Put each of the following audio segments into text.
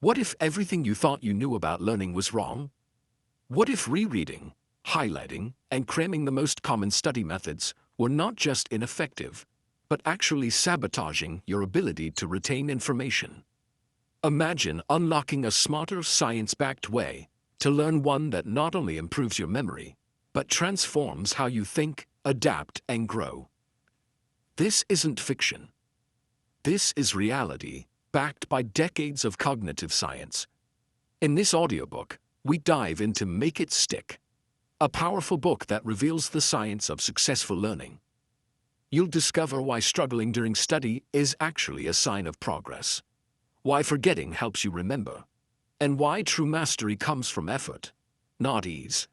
What if everything you thought you knew about learning was wrong? What if rereading, highlighting, and cramming, the most common study methods, were not just ineffective, but actually sabotaging your ability to retain information? Imagine unlocking a smarter, science-backed way to learn, one that not only improves your memory, but transforms how you think, adapt, and grow. This isn't fiction. This is reality, backed by decades of cognitive science. In this audiobook, we dive into Make It Stick, a powerful book that reveals the science of successful learning. You'll discover why struggling during study is actually a sign of progress, why forgetting helps you remember, and why true mastery comes from effort, not ease.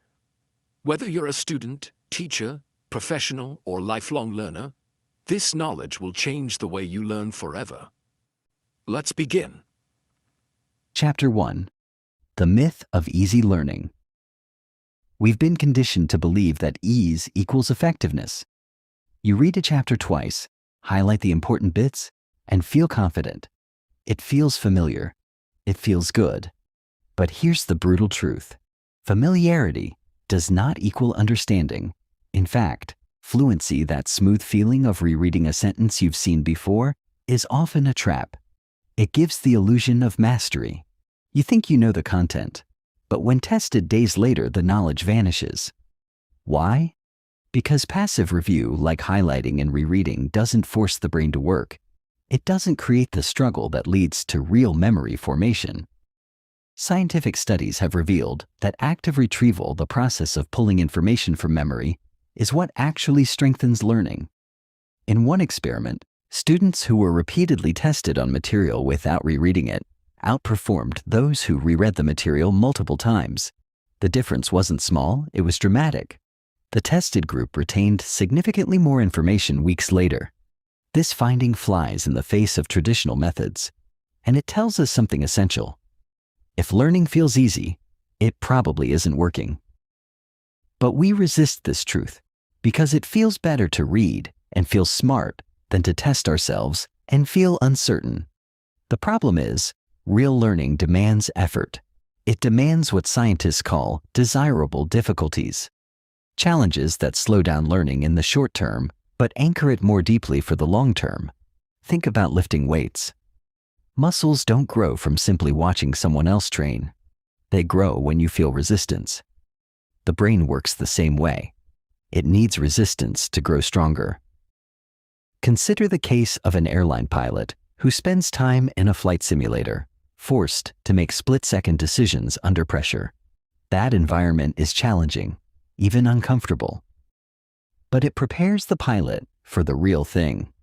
Whether you're a student, teacher, professional, or lifelong learner, this knowledge will change the way you learn forever. Let's begin. Chapter 1. The Myth of Easy Learning. We've been conditioned to believe that ease equals effectiveness. You read a chapter twice, highlight the important bits, and feel confident. It feels familiar. It feels good. But here's the brutal truth. Familiarity does not equal understanding. In fact, fluency, that smooth feeling of rereading a sentence you've seen before, is often a trap. It gives the illusion of mastery. You think you know the content, but when tested days later, the knowledge vanishes. Why? Because passive review, like highlighting and rereading, doesn't force the brain to work. It doesn't create the struggle that leads to real memory formation. Scientific studies have revealed that active retrieval, the process of pulling information from memory, is what actually strengthens learning. In one experiment, students who were repeatedly tested on material without rereading it outperformed those who reread the material multiple times. The difference wasn't small, it was dramatic. The tested group retained significantly more information weeks later. This finding flies in the face of traditional methods, and it tells us something essential. If learning feels easy, it probably isn't working. But we resist this truth because it feels better to read and feel smart than to test ourselves and feel uncertain. The problem is, real learning demands effort. It demands what scientists call desirable difficulties. Challenges that slow down learning in the short term, but anchor it more deeply for the long term. Think about lifting weights. Muscles don't grow from simply watching someone else train. They grow when you feel resistance. The brain works the same way. It needs resistance to grow stronger. Consider the case of an airline pilot who spends time in a flight simulator, forced to make split-second decisions under pressure. That environment is challenging, even uncomfortable. But it prepares the pilot for the real thing.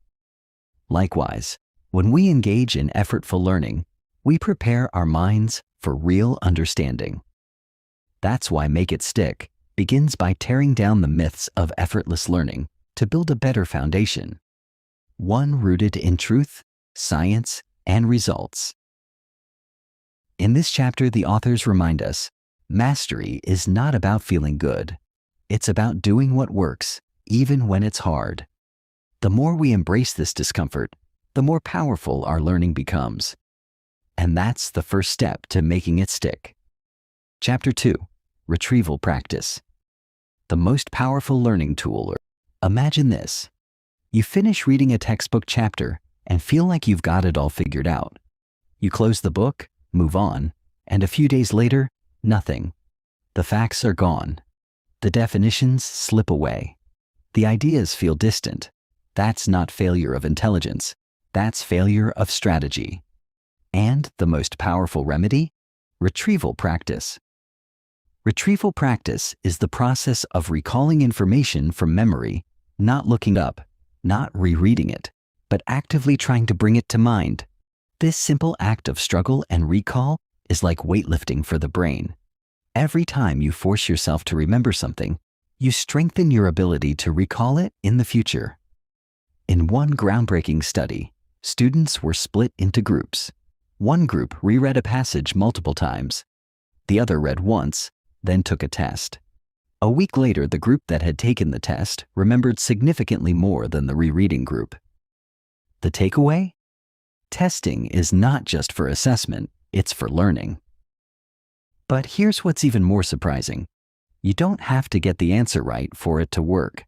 Likewise, when we engage in effortful learning, we prepare our minds for real understanding. That's why Make It Stick begins by tearing down the myths of effortless learning to build a better foundation. One rooted in truth, science, and results. In this chapter, the authors remind us, mastery is not about feeling good. It's about doing what works, even when it's hard. The more we embrace this discomfort, the more powerful our learning becomes. And that's the first step to making it stick. Chapter 2. Retrieval Practice. The most powerful learning tool. Imagine this. You finish reading a textbook chapter and feel like you've got it all figured out. You close the book, move on, and a few days later, nothing. The facts are gone. The definitions slip away. The ideas feel distant. That's not failure of intelligence. That's failure of strategy. And the most powerful remedy? Retrieval practice. Retrieval practice is the process of recalling information from memory, not looking up, not rereading it, but actively trying to bring it to mind. This simple act of struggle and recall is like weightlifting for the brain. Every time you force yourself to remember something, you strengthen your ability to recall it in the future. In one groundbreaking study, students were split into groups. One group reread a passage multiple times. The other read once, then took a test. A week later, the group that had taken the test remembered significantly more than the rereading group. The takeaway? Testing is not just for assessment, it's for learning. But here's what's even more surprising. You don't have to get the answer right for it to work.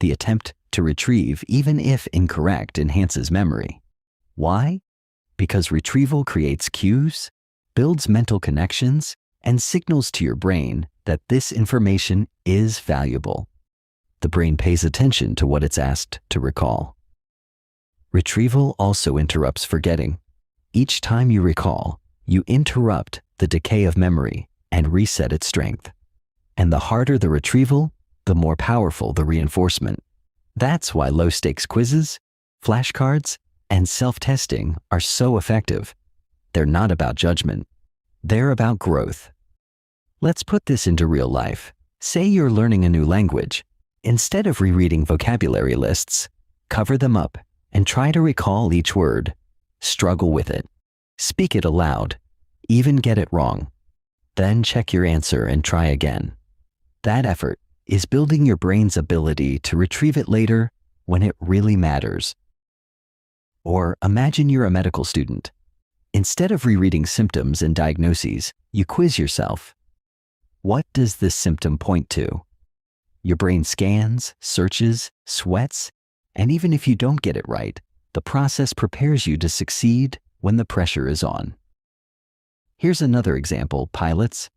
The attempt to retrieve, even if incorrect, enhances memory. Why? Because retrieval creates cues, builds mental connections, and signals to your brain that this information is valuable. The brain pays attention to what it's asked to recall. Retrieval also interrupts forgetting. Each time you recall, you interrupt the decay of memory and reset its strength. And the harder the retrieval, the more powerful the reinforcement. That's why low-stakes quizzes, flashcards, and self-testing are so effective. They're not about judgment. They're about growth. Let's put this into real life. Say you're learning a new language. Instead of rereading vocabulary lists, cover them up and try to recall each word. Struggle with it. Speak it aloud. Even get it wrong. Then check your answer and try again. That effort is building your brain's ability to retrieve it later when it really matters. Or imagine you're a medical student. Instead of rereading symptoms and diagnoses, you quiz yourself. What does this symptom point to? Your brain scans, searches, sweats, and even if you don't get it right, the process prepares you to succeed when the pressure is on. Here's another example: pilots.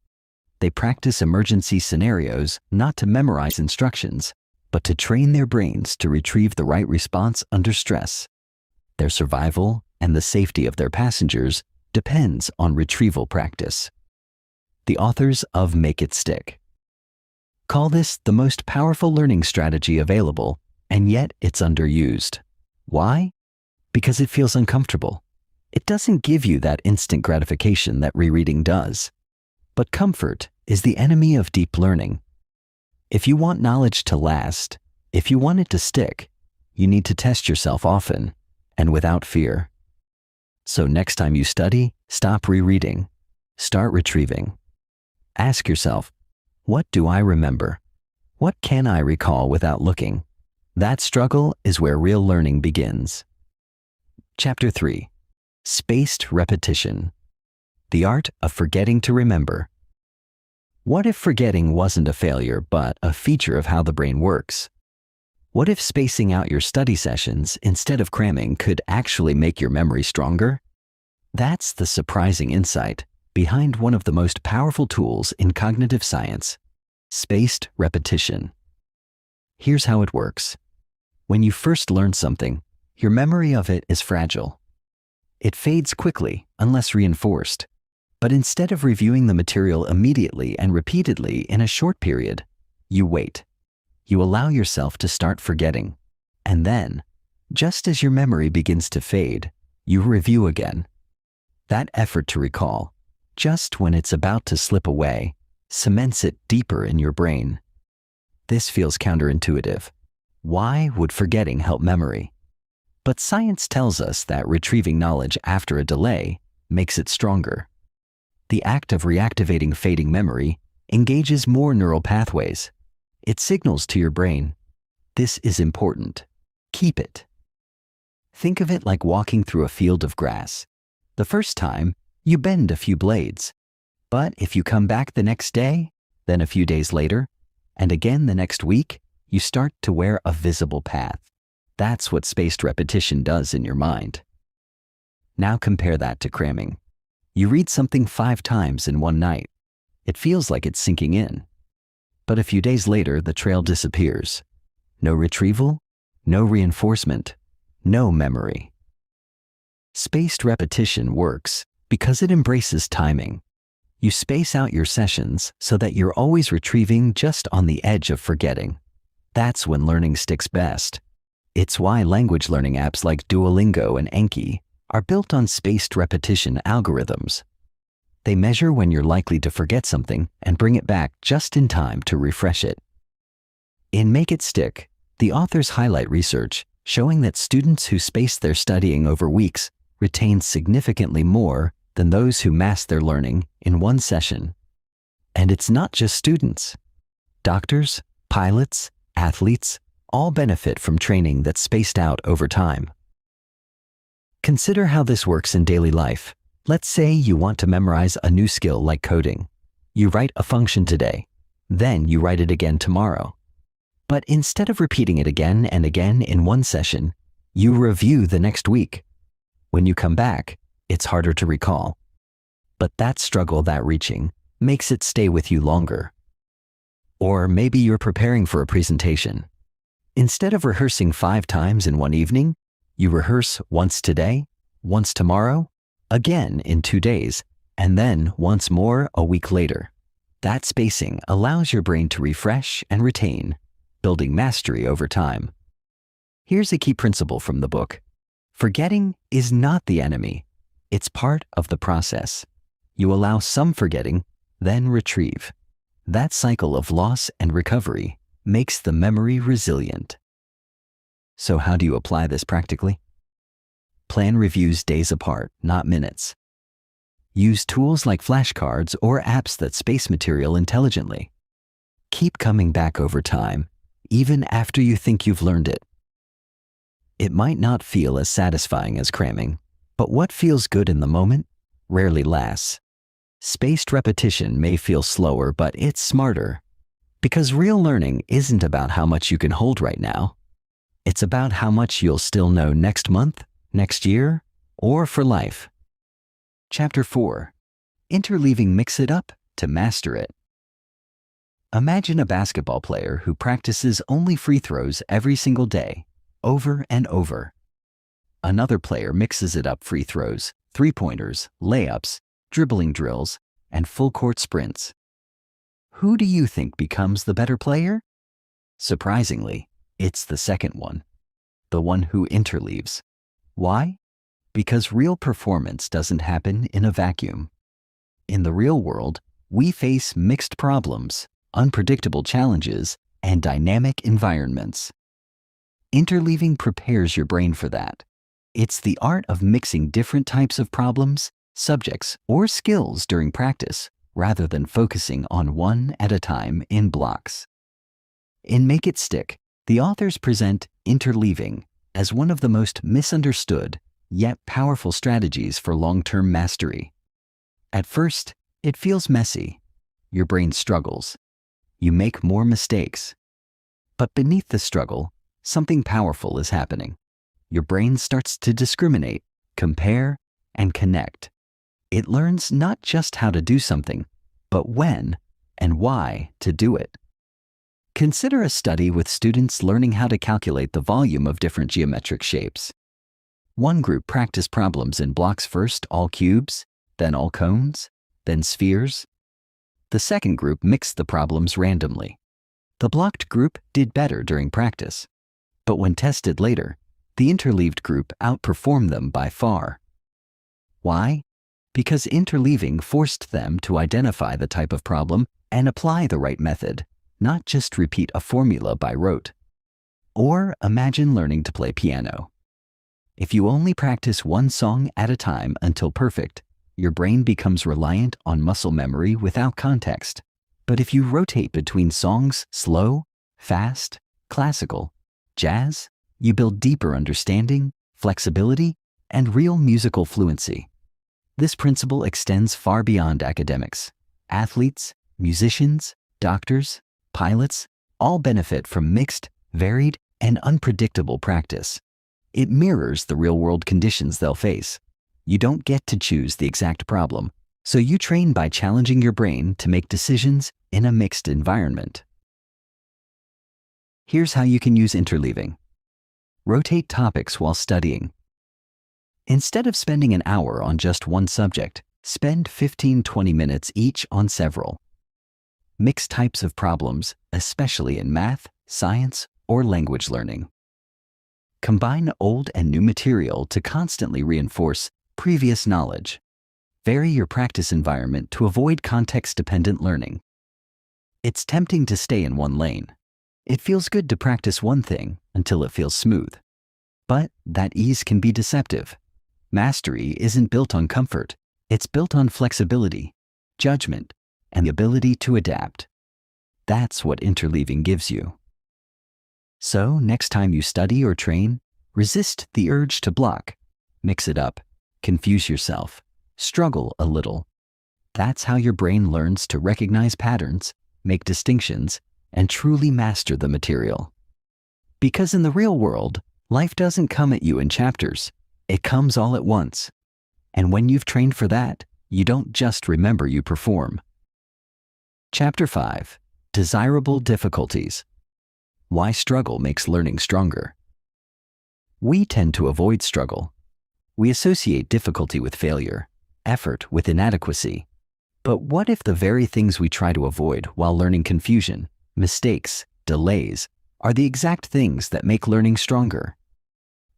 They practice emergency scenarios not to memorize instructions, but to train their brains to retrieve the right response under stress. Their survival and the safety of their passengers depends on retrieval practice. The authors of Make It Stick call this the most powerful learning strategy available, and yet it's underused. Why? Because it feels uncomfortable. It doesn't give you that instant gratification that rereading does. But comfort is the enemy of deep learning. If you want knowledge to last, if you want it to stick, you need to test yourself often and without fear. So next time you study, stop rereading. Start retrieving. Ask yourself, what do I remember? What can I recall without looking? That struggle is where real learning begins. Chapter 3. Spaced Repetition. The Art of Forgetting to Remember. What if forgetting wasn't a failure, but a feature of how the brain works? What if spacing out your study sessions instead of cramming could actually make your memory stronger? That's the surprising insight behind one of the most powerful tools in cognitive science: spaced repetition. Here's how it works. When you first learn something, your memory of it is fragile. It fades quickly unless reinforced. But instead of reviewing the material immediately and repeatedly in a short period, you wait. You allow yourself to start forgetting. And then, just as your memory begins to fade, you review again. That effort to recall, just when it's about to slip away, cements it deeper in your brain. This feels counterintuitive. Why would forgetting help memory? But science tells us that retrieving knowledge after a delay makes it stronger. The act of reactivating fading memory engages more neural pathways. It signals to your brain, this is important. Keep it. Think of it like walking through a field of grass. The first time, you bend a few blades. But if you come back the next day, then a few days later, and again the next week, you start to wear a visible path. That's what spaced repetition does in your mind. Now compare that to cramming. You read something 5 times in one night. It feels like it's sinking in. But a few days later, the trail disappears. No retrieval, no reinforcement, no memory. Spaced repetition works because it embraces timing. You space out your sessions so that you're always retrieving just on the edge of forgetting. That's when learning sticks best. It's why language learning apps like Duolingo and Anki are built on spaced repetition algorithms. They measure when you're likely to forget something and bring it back just in time to refresh it. In Make It Stick, the authors highlight research showing that students who space their studying over weeks retain significantly more than those who mass their learning in one session. And it's not just students. Doctors, pilots, athletes all benefit from training that's spaced out over time. Consider how this works in daily life. Let's say you want to memorize a new skill like coding. You write a function today, then you write it again tomorrow. But instead of repeating it again and again in one session, you review the next week. When you come back, it's harder to recall. But that struggle, that reaching, makes it stay with you longer. Or maybe you're preparing for a presentation. Instead of rehearsing 5 times in one evening, you rehearse once today, once tomorrow, again in 2 days, and then once more a week later. That spacing allows your brain to refresh and retain, building mastery over time. Here's a key principle from the book. Forgetting is not the enemy. It's part of the process. You allow some forgetting, then retrieve. That cycle of loss and recovery makes the memory resilient. So how do you apply this practically? Plan reviews days apart, not minutes. Use tools like flashcards or apps that space material intelligently. Keep coming back over time, even after you think you've learned it. It might not feel as satisfying as cramming, but what feels good in the moment rarely lasts. Spaced repetition may feel slower, but it's smarter. Because real learning isn't about how much you can hold right now. It's about how much you'll still know next month, next year, or for life. Chapter 4. Interleaving Mix It Up to Master It. Imagine a basketball player who practices only free throws every single day, over and over. Another player mixes it up: free throws, three-pointers, layups, dribbling drills, and full-court sprints. Who do you think becomes the better player? Surprisingly, it's the second one, the one who interleaves. Why? Because real performance doesn't happen in a vacuum. In the real world, we face mixed problems, unpredictable challenges, and dynamic environments. Interleaving prepares your brain for that. It's the art of mixing different types of problems, subjects, or skills during practice, rather than focusing on one at a time in blocks. In Make It Stick, the authors present interleaving as one of the most misunderstood, yet powerful strategies for long-term mastery. At first, it feels messy. Your brain struggles. You make more mistakes. But beneath the struggle, something powerful is happening. Your brain starts to discriminate, compare, and connect. It learns not just how to do something, but when and why to do it. Consider a study with students learning how to calculate the volume of different geometric shapes. One group practiced problems in blocks: first all cubes, then all cones, then spheres. The second group mixed the problems randomly. The blocked group did better during practice, but when tested later, the interleaved group outperformed them by far. Why? Because interleaving forced them to identify the type of problem and apply the right method, not just repeat a formula by rote. Or imagine learning to play piano. If you only practice one song at a time until perfect, your brain becomes reliant on muscle memory without context. But if you rotate between songs, slow, fast, classical, jazz, you build deeper understanding, flexibility, and real musical fluency. This principle extends far beyond academics. Athletes, musicians, doctors, pilots all benefit from mixed, varied, and unpredictable practice. It mirrors the real-world conditions they'll face. You don't get to choose the exact problem, so you train by challenging your brain to make decisions in a mixed environment. Here's how you can use interleaving. Rotate topics while studying. Instead of spending an hour on just one subject, spend 15-20 minutes each on several. Mix types of problems, especially in math, science, or language learning. Combine old and new material to constantly reinforce previous knowledge. Vary your practice environment to avoid context-dependent learning. It's tempting to stay in one lane. It feels good to practice one thing until it feels smooth. But that ease can be deceptive. Mastery isn't built on comfort. It's built on flexibility, judgment, and the ability to adapt. That's what interleaving gives you. So, next time you study or train, resist the urge to block. Mix it up, confuse yourself, Struggle a little. That's how your brain learns to recognize patterns, make distinctions, and truly master the material. Because in the real world, life doesn't come at you in chapters. It comes all at once. And when you've trained for that, you don't just remember, you perform. Chapter 5. Desirable difficulties. Why struggle makes learning stronger. We tend to avoid struggle. We associate difficulty with failure, effort with inadequacy. But what if the very things we try to avoid while learning, confusion, mistakes, delays, are the exact things that make learning stronger?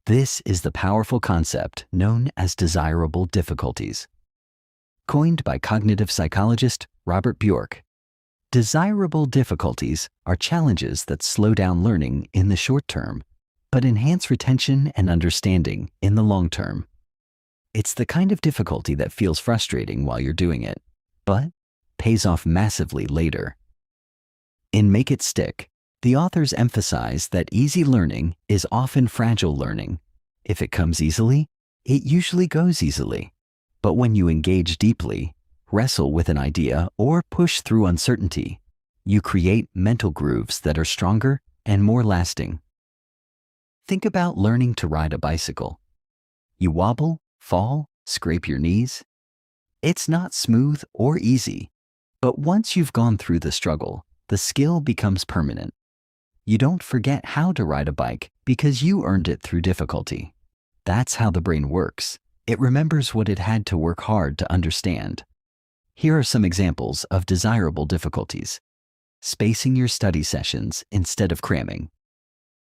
This is the powerful concept known as desirable difficulties. Coined by cognitive psychologist Robert Bjork, desirable difficulties are challenges that slow down learning in the short term, but enhance retention and understanding in the long term. It's the kind of difficulty that feels frustrating while you're doing it, but pays off massively later. In Make It Stick, the authors emphasize that easy learning is often fragile learning. If it comes easily, it usually goes easily. But when you engage deeply, wrestle with an idea, or push through uncertainty, you create mental grooves that are stronger and more lasting. Think about learning to ride a bicycle. You wobble, fall, scrape your knees. It's not smooth or easy, but once you've gone through the struggle, the skill becomes permanent. You don't forget how to ride a bike because you earned it through difficulty. That's how the brain works. It remembers what it had to work hard to understand. Here are some examples of desirable difficulties. Spacing your study sessions instead of cramming.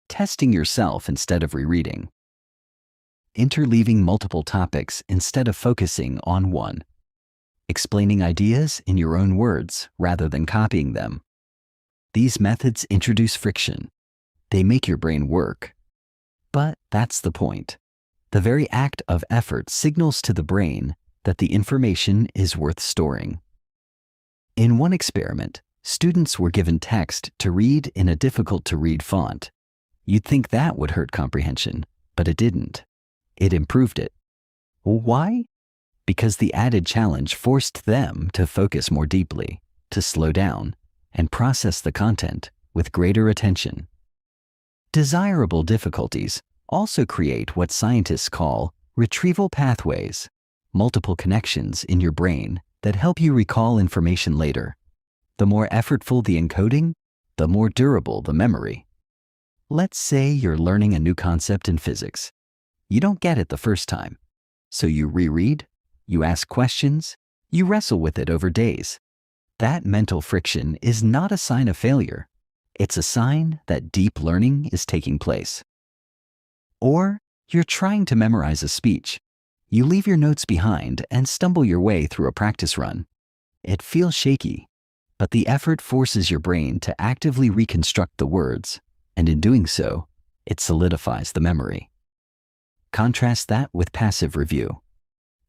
Testing yourself instead of rereading. Interleaving multiple topics instead of focusing on one. Explaining ideas in your own words rather than copying them. These methods introduce friction. They make your brain work. But that's the point. The very act of effort signals to the brain that the information is worth storing. In one experiment, students were given text to read in a difficult-to-read font. You'd think that would hurt comprehension, but it didn't. It improved it. Why? Because the added challenge forced them to focus more deeply, to slow down, and process the content with greater attention. Desirable difficulties also create what scientists call retrieval pathways, multiple connections in your brain that help you recall information later. The more effortful the encoding, the more durable the memory. Let's say you're learning a new concept in physics. You don't get it the first time, so you reread, you ask questions, you wrestle with it over days. That mental friction is not a sign of failure. It's a sign that deep learning is taking place. Or you're trying to memorize a speech. You leave your notes behind and stumble your way through a practice run. It feels shaky, but the effort forces your brain to actively reconstruct the words, and in doing so, it solidifies the memory. Contrast that with passive review.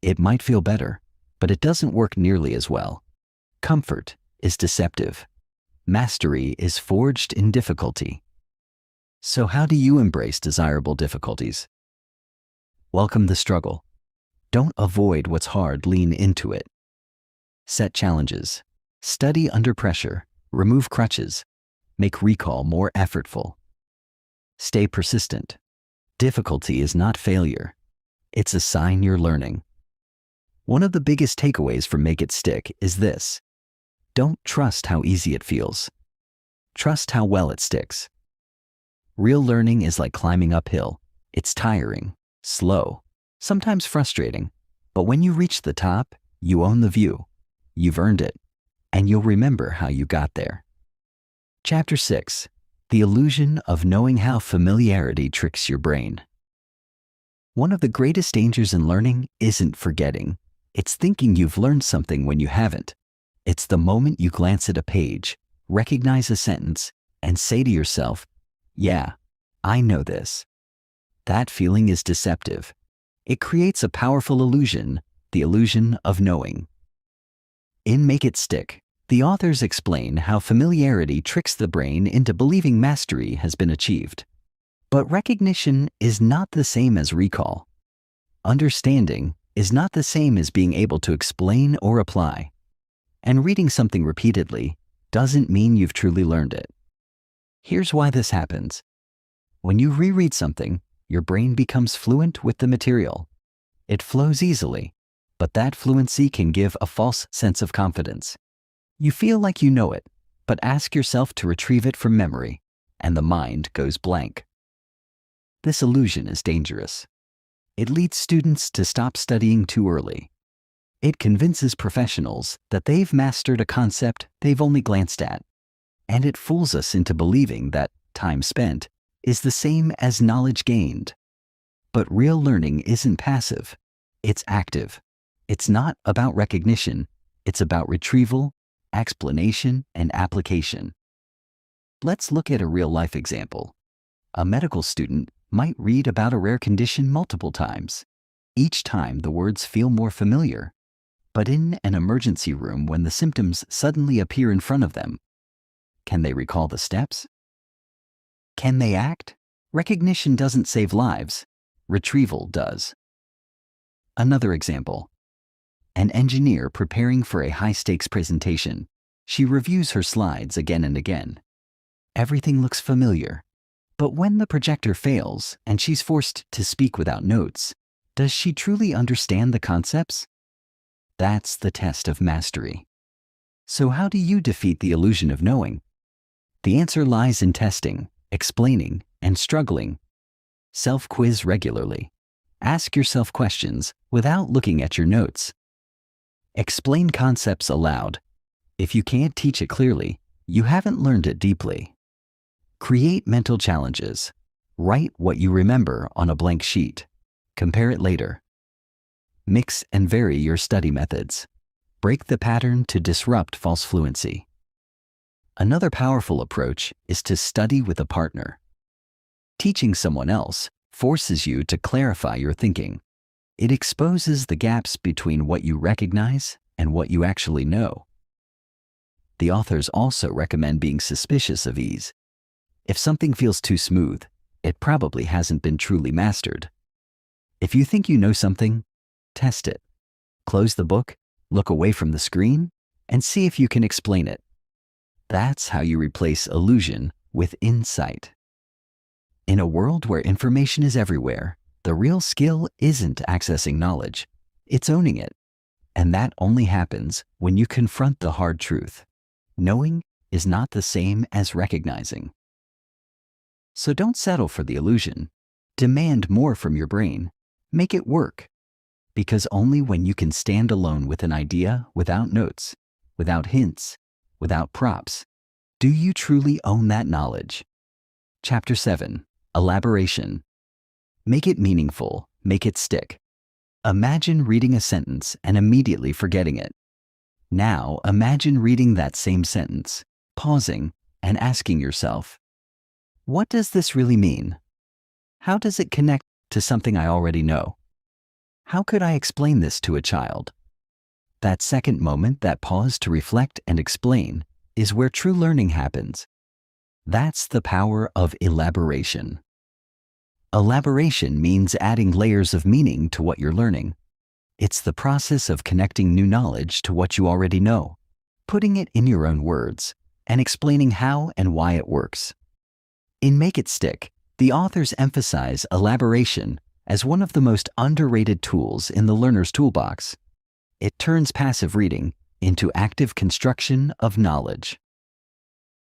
It might feel better, but it doesn't work nearly as well. Comfort is deceptive. Mastery is forged in difficulty. So how do you embrace desirable difficulties? Welcome the struggle. Don't avoid what's hard, lean into it. Set challenges. Study under pressure. Remove crutches. Make recall more effortful. Stay persistent. Difficulty is not failure. It's a sign you're learning. One of the biggest takeaways from Make It Stick is this. Don't trust how easy it feels. Trust how well it sticks. Real learning is like climbing uphill. It's tiring, slow, sometimes frustrating, but when you reach the top, you own the view. You've earned it, and you'll remember how you got there. Chapter 6. The illusion of knowing how familiarity tricks your brain. One of the greatest dangers in learning isn't forgetting. It's thinking you've learned something when you haven't. It's the moment you glance at a page, recognize a sentence, and say to yourself, "Yeah, I know this." That feeling is deceptive. It creates a powerful illusion, the illusion of knowing. In Make It Stick, the authors explain how familiarity tricks the brain into believing mastery has been achieved. But recognition is not the same as recall. Understanding, is not the same as being able to explain or apply. And reading something repeatedly doesn't mean you've truly learned it. Here's why this happens. When you reread something, your brain becomes fluent with the material. It flows easily, but that fluency can give a false sense of confidence. You feel like you know it, but ask yourself to retrieve it from memory, and the mind goes blank. This illusion is dangerous. It leads students to stop studying too early. It convinces professionals that they've mastered a concept they've only glanced at, and it fools us into believing that time spent is the same as knowledge gained. But real learning isn't passive, it's active. It's not about recognition, it's about retrieval, explanation, and application. Let's look at a real-life example. A medical student might read about a rare condition multiple times. Each time the words feel more familiar. But in an emergency room, when the symptoms suddenly appear in front of them, can they recall the steps? Can they act? Recognition doesn't save lives. Retrieval does. Another example. An engineer preparing for a high-stakes presentation. She reviews her slides again and again. Everything looks familiar. But when the projector fails and she's forced to speak without notes, does she truly understand the concepts? That's the test of mastery. So how do you defeat the illusion of knowing? The answer lies in testing, explaining, and struggling. Self-quiz regularly. Ask yourself questions without looking at your notes. Explain concepts aloud. If you can't teach it clearly, you haven't learned it deeply. Create mental challenges. Write what you remember on a blank sheet. Compare it later. Mix and vary your study methods. Break the pattern to disrupt false fluency. Another powerful approach is to study with a partner. Teaching someone else forces you to clarify your thinking. It exposes the gaps between what you recognize and what you actually know. The authors also recommend being suspicious of ease. If something feels too smooth, it probably hasn't been truly mastered. If you think you know something, test it. Close the book, look away from the screen, and see if you can explain it. That's how you replace illusion with insight. In a world where information is everywhere, the real skill isn't accessing knowledge, it's owning it. And that only happens when you confront the hard truth. Knowing is not the same as recognizing. So don't settle for the illusion. Demand more from your brain. Make it work. Because only when you can stand alone with an idea without notes, without hints, without props, do you truly own that knowledge. Chapter 7. Elaboration. Make it meaningful. Make it stick. Imagine reading a sentence and immediately forgetting it. Now imagine reading that same sentence, pausing, and asking yourself, what does this really mean? How does it connect to something I already know? How could I explain this to a child? That second moment, that pause to reflect and explain, is where true learning happens. That's the power of elaboration. Elaboration means adding layers of meaning to what you're learning. It's the process of connecting new knowledge to what you already know, putting it in your own words, and explaining how and why it works. In Make It Stick, the authors emphasize elaboration as one of the most underrated tools in the learner's toolbox. It turns passive reading into active construction of knowledge.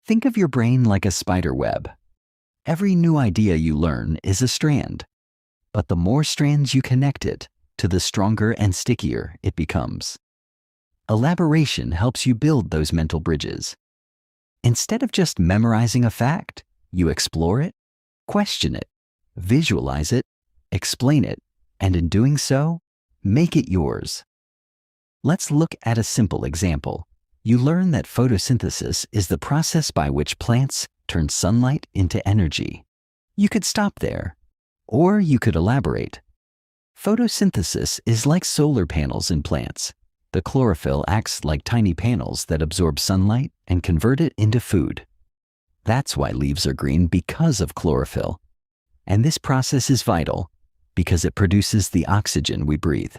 Think of your brain like a spider web. Every new idea you learn is a strand, but the more strands you connect it to, the stronger and stickier it becomes. Elaboration helps you build those mental bridges. Instead of just memorizing a fact, you explore it, question it, visualize it, explain it, and in doing so, make it yours. Let's look at a simple example. You learn that photosynthesis is the process by which plants turn sunlight into energy. You could stop there, or you could elaborate. Photosynthesis is like solar panels in plants. The chlorophyll acts like tiny panels that absorb sunlight and convert it into food. That's why leaves are green, because of chlorophyll. And this process is vital because it produces the oxygen we breathe.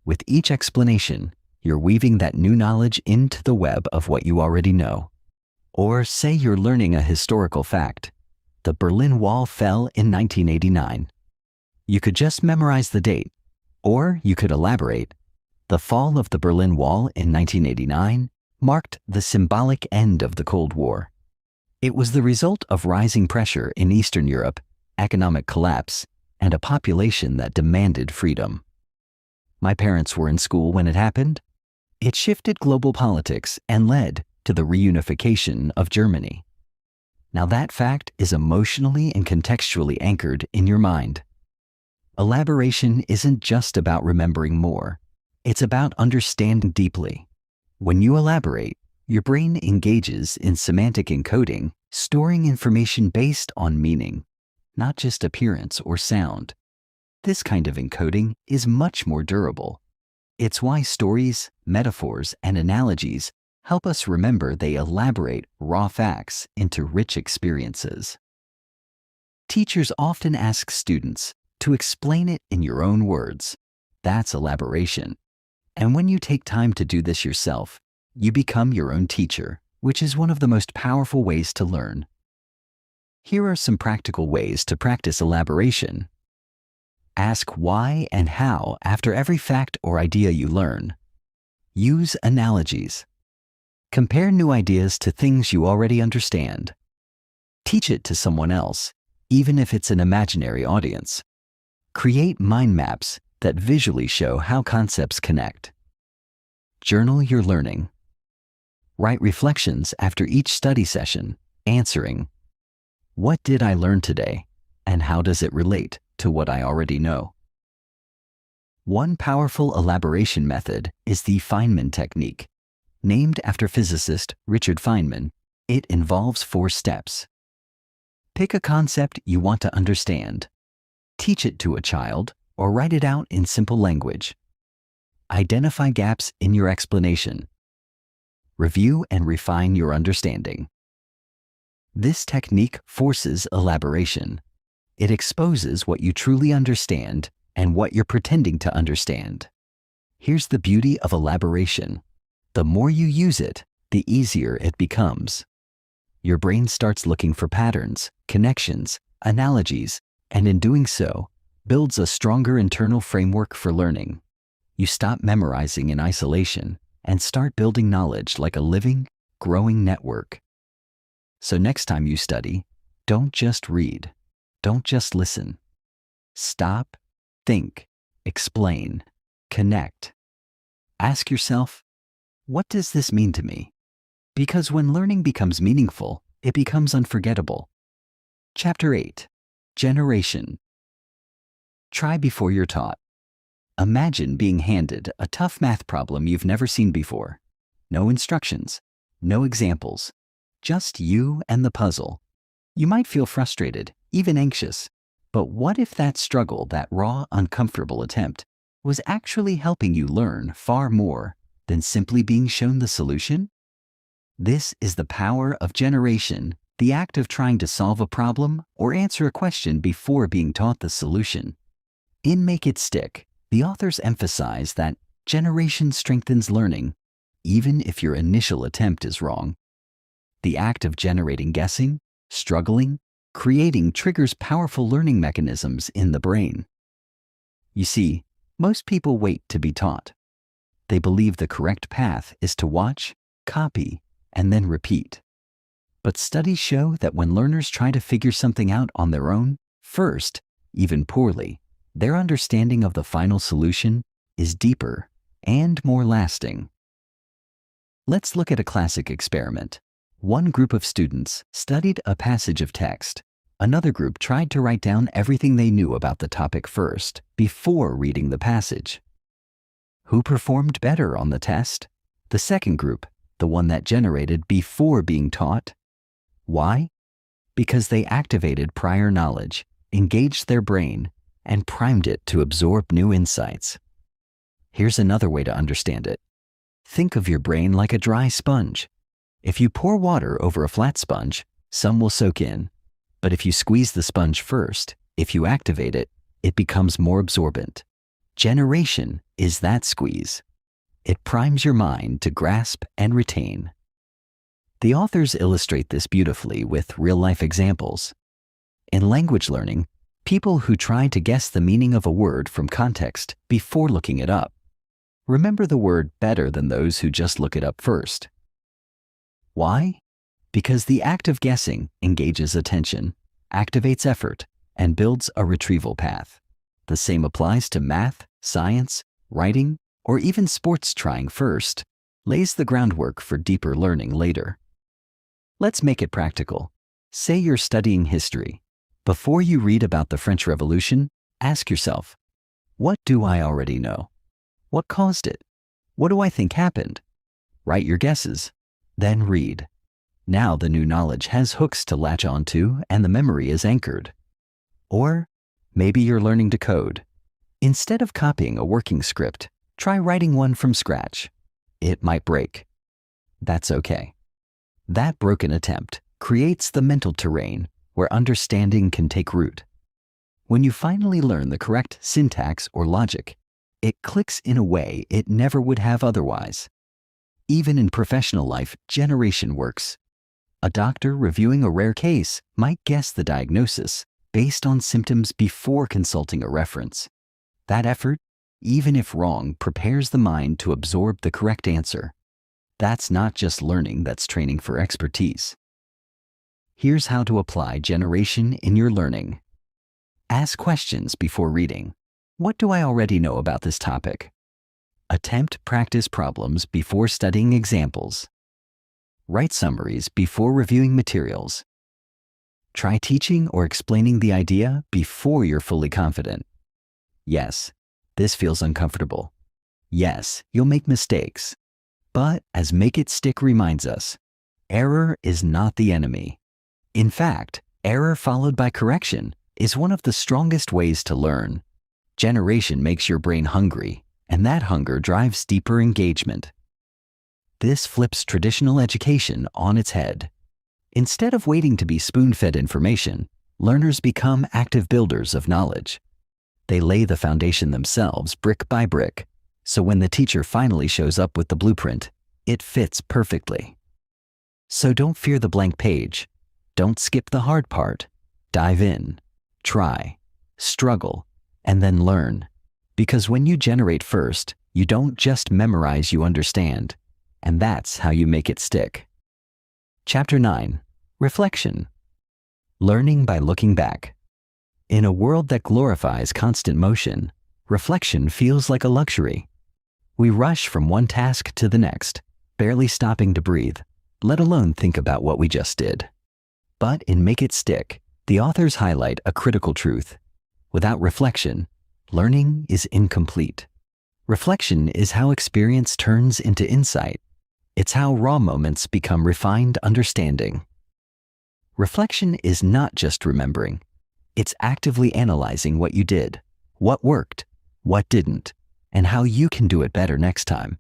With each explanation, you're weaving that new knowledge into the web of what you already know. Or say you're learning a historical fact. The Berlin Wall fell in 1989. You could just memorize the date, or you could elaborate. The fall of the Berlin Wall in 1989 marked the symbolic end of the Cold War. It was the result of rising pressure in Eastern Europe, economic collapse, and a population that demanded freedom. My parents were in school when it happened. It shifted global politics and led to the reunification of Germany. Now that fact is emotionally and contextually anchored in your mind. Elaboration isn't just about remembering more. It's about understanding deeply. When you elaborate, your brain engages in semantic encoding, storing information based on meaning, not just appearance or sound. This kind of encoding is much more durable. It's why stories, metaphors, and analogies help us remember. They elaborate raw facts into rich experiences. Teachers often ask students to explain it in your own words. That's elaboration. And when you take time to do this yourself, you become your own teacher, which is one of the most powerful ways to learn. Here are some practical ways to practice elaboration. Ask why and how after every fact or idea you learn. Use analogies. Compare new ideas to things you already understand. Teach it to someone else, even if it's an imaginary audience. Create mind maps that visually show how concepts connect. Journal your learning. Write reflections after each study session, answering, "What did I learn today, and how does it relate to what I already know?" One powerful elaboration method is the Feynman technique. Named after physicist Richard Feynman, it involves 4 steps. Pick a concept you want to understand. Teach it to a child or write it out in simple language. Identify gaps in your explanation. Review and refine your understanding. This technique forces elaboration. It exposes what you truly understand and what you're pretending to understand. Here's the beauty of elaboration. The more you use it, the easier it becomes. Your brain starts looking for patterns, connections, analogies, and in doing so, builds a stronger internal framework for learning. You stop memorizing in isolation and start building knowledge like a living, growing network. So next time you study, don't just read. Don't just listen. Stop, think, explain, connect. Ask yourself, what does this mean to me? Because when learning becomes meaningful, it becomes unforgettable. Chapter 8. Generation. Try before you're taught. Imagine being handed a tough math problem you've never seen before. No instructions, no examples, just you and the puzzle. You might feel frustrated, even anxious. But what if that struggle, that raw, uncomfortable attempt, was actually helping you learn far more than simply being shown the solution? This is the power of generation, the act of trying to solve a problem or answer a question before being taught the solution. In Make It Stick, the authors emphasize that generation strengthens learning, even if your initial attempt is wrong. The act of generating guessing, struggling, creating triggers powerful learning mechanisms in the brain. You see, most people wait to be taught. They believe the correct path is to watch, copy, and then repeat. But studies show that when learners try to figure something out on their own, first, even poorly, their understanding of the final solution is deeper and more lasting. Let's look at a classic experiment. One group of students studied a passage of text. Another group tried to write down everything they knew about the topic first, before reading the passage. Who performed better on the test? The second group, the one that generated before being taught. Why? Because they activated prior knowledge, engaged their brain, and primed it to absorb new insights. Here's another way to understand it. Think of your brain like a dry sponge. If you pour water over a flat sponge, some will soak in. But if you squeeze the sponge first, if you activate it, it becomes more absorbent. Generation is that squeeze. It primes your mind to grasp and retain. The authors illustrate this beautifully with real-life examples. In language learning, people who try to guess the meaning of a word from context before looking it up remember the word better than those who just look it up first. Why? Because the act of guessing engages attention, activates effort, and builds a retrieval path. The same applies to math, science, writing, or even sports. Trying first lays the groundwork for deeper learning later. Let's make it practical. Say you're studying history. Before you read about the French Revolution, ask yourself, what do I already know? What caused it? What do I think happened? Write your guesses, then read. Now the new knowledge has hooks to latch onto and the memory is anchored. Or maybe you're learning to code. Instead of copying a working script, try writing one from scratch. It might break. That's okay. That broken attempt creates the mental terrain where understanding can take root. When you finally learn the correct syntax or logic, it clicks in a way it never would have otherwise. Even in professional life, generation works. A doctor reviewing a rare case might guess the diagnosis based on symptoms before consulting a reference. That effort, even if wrong, prepares the mind to absorb the correct answer. That's not just learning, that's training for expertise. Here's how to apply generation in your learning. Ask questions before reading. What do I already know about this topic? Attempt practice problems before studying examples. Write summaries before reviewing materials. Try teaching or explaining the idea before you're fully confident. Yes, this feels uncomfortable. Yes, you'll make mistakes. But as Make It Stick reminds us, error is not the enemy. In fact, error followed by correction is one of the strongest ways to learn. Generation makes your brain hungry, and that hunger drives deeper engagement. This flips traditional education on its head. Instead of waiting to be spoon-fed information, learners become active builders of knowledge. They lay the foundation themselves brick by brick, so when the teacher finally shows up with the blueprint, it fits perfectly. So don't fear the blank page. Don't skip the hard part. Dive in, try, struggle, and then learn. Because when you generate first, you don't just memorize, you understand. And that's how you make it stick. Chapter 9. Reflection. Learning by looking back. In a world that glorifies constant motion, reflection feels like a luxury. We rush from one task to the next, barely stopping to breathe, let alone think about what we just did. But in Make It Stick, the authors highlight a critical truth. Without reflection, learning is incomplete. Reflection is how experience turns into insight. It's how raw moments become refined understanding. Reflection is not just remembering. It's actively analyzing what you did, what worked, what didn't, and how you can do it better next time.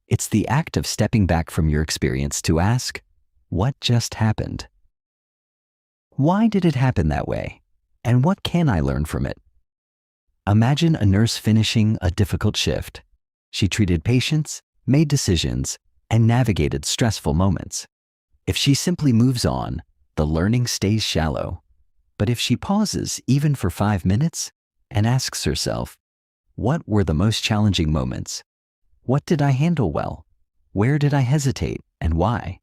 It's the act of stepping back from your experience to ask, what just happened? Why did it happen that way? And what can I learn from it? Imagine a nurse finishing a difficult shift. She treated patients, made decisions, and navigated stressful moments. If she simply moves on, the learning stays shallow. But if she pauses even for 5 minutes and asks herself, what were the most challenging moments? What did I handle well? Where did I hesitate and why?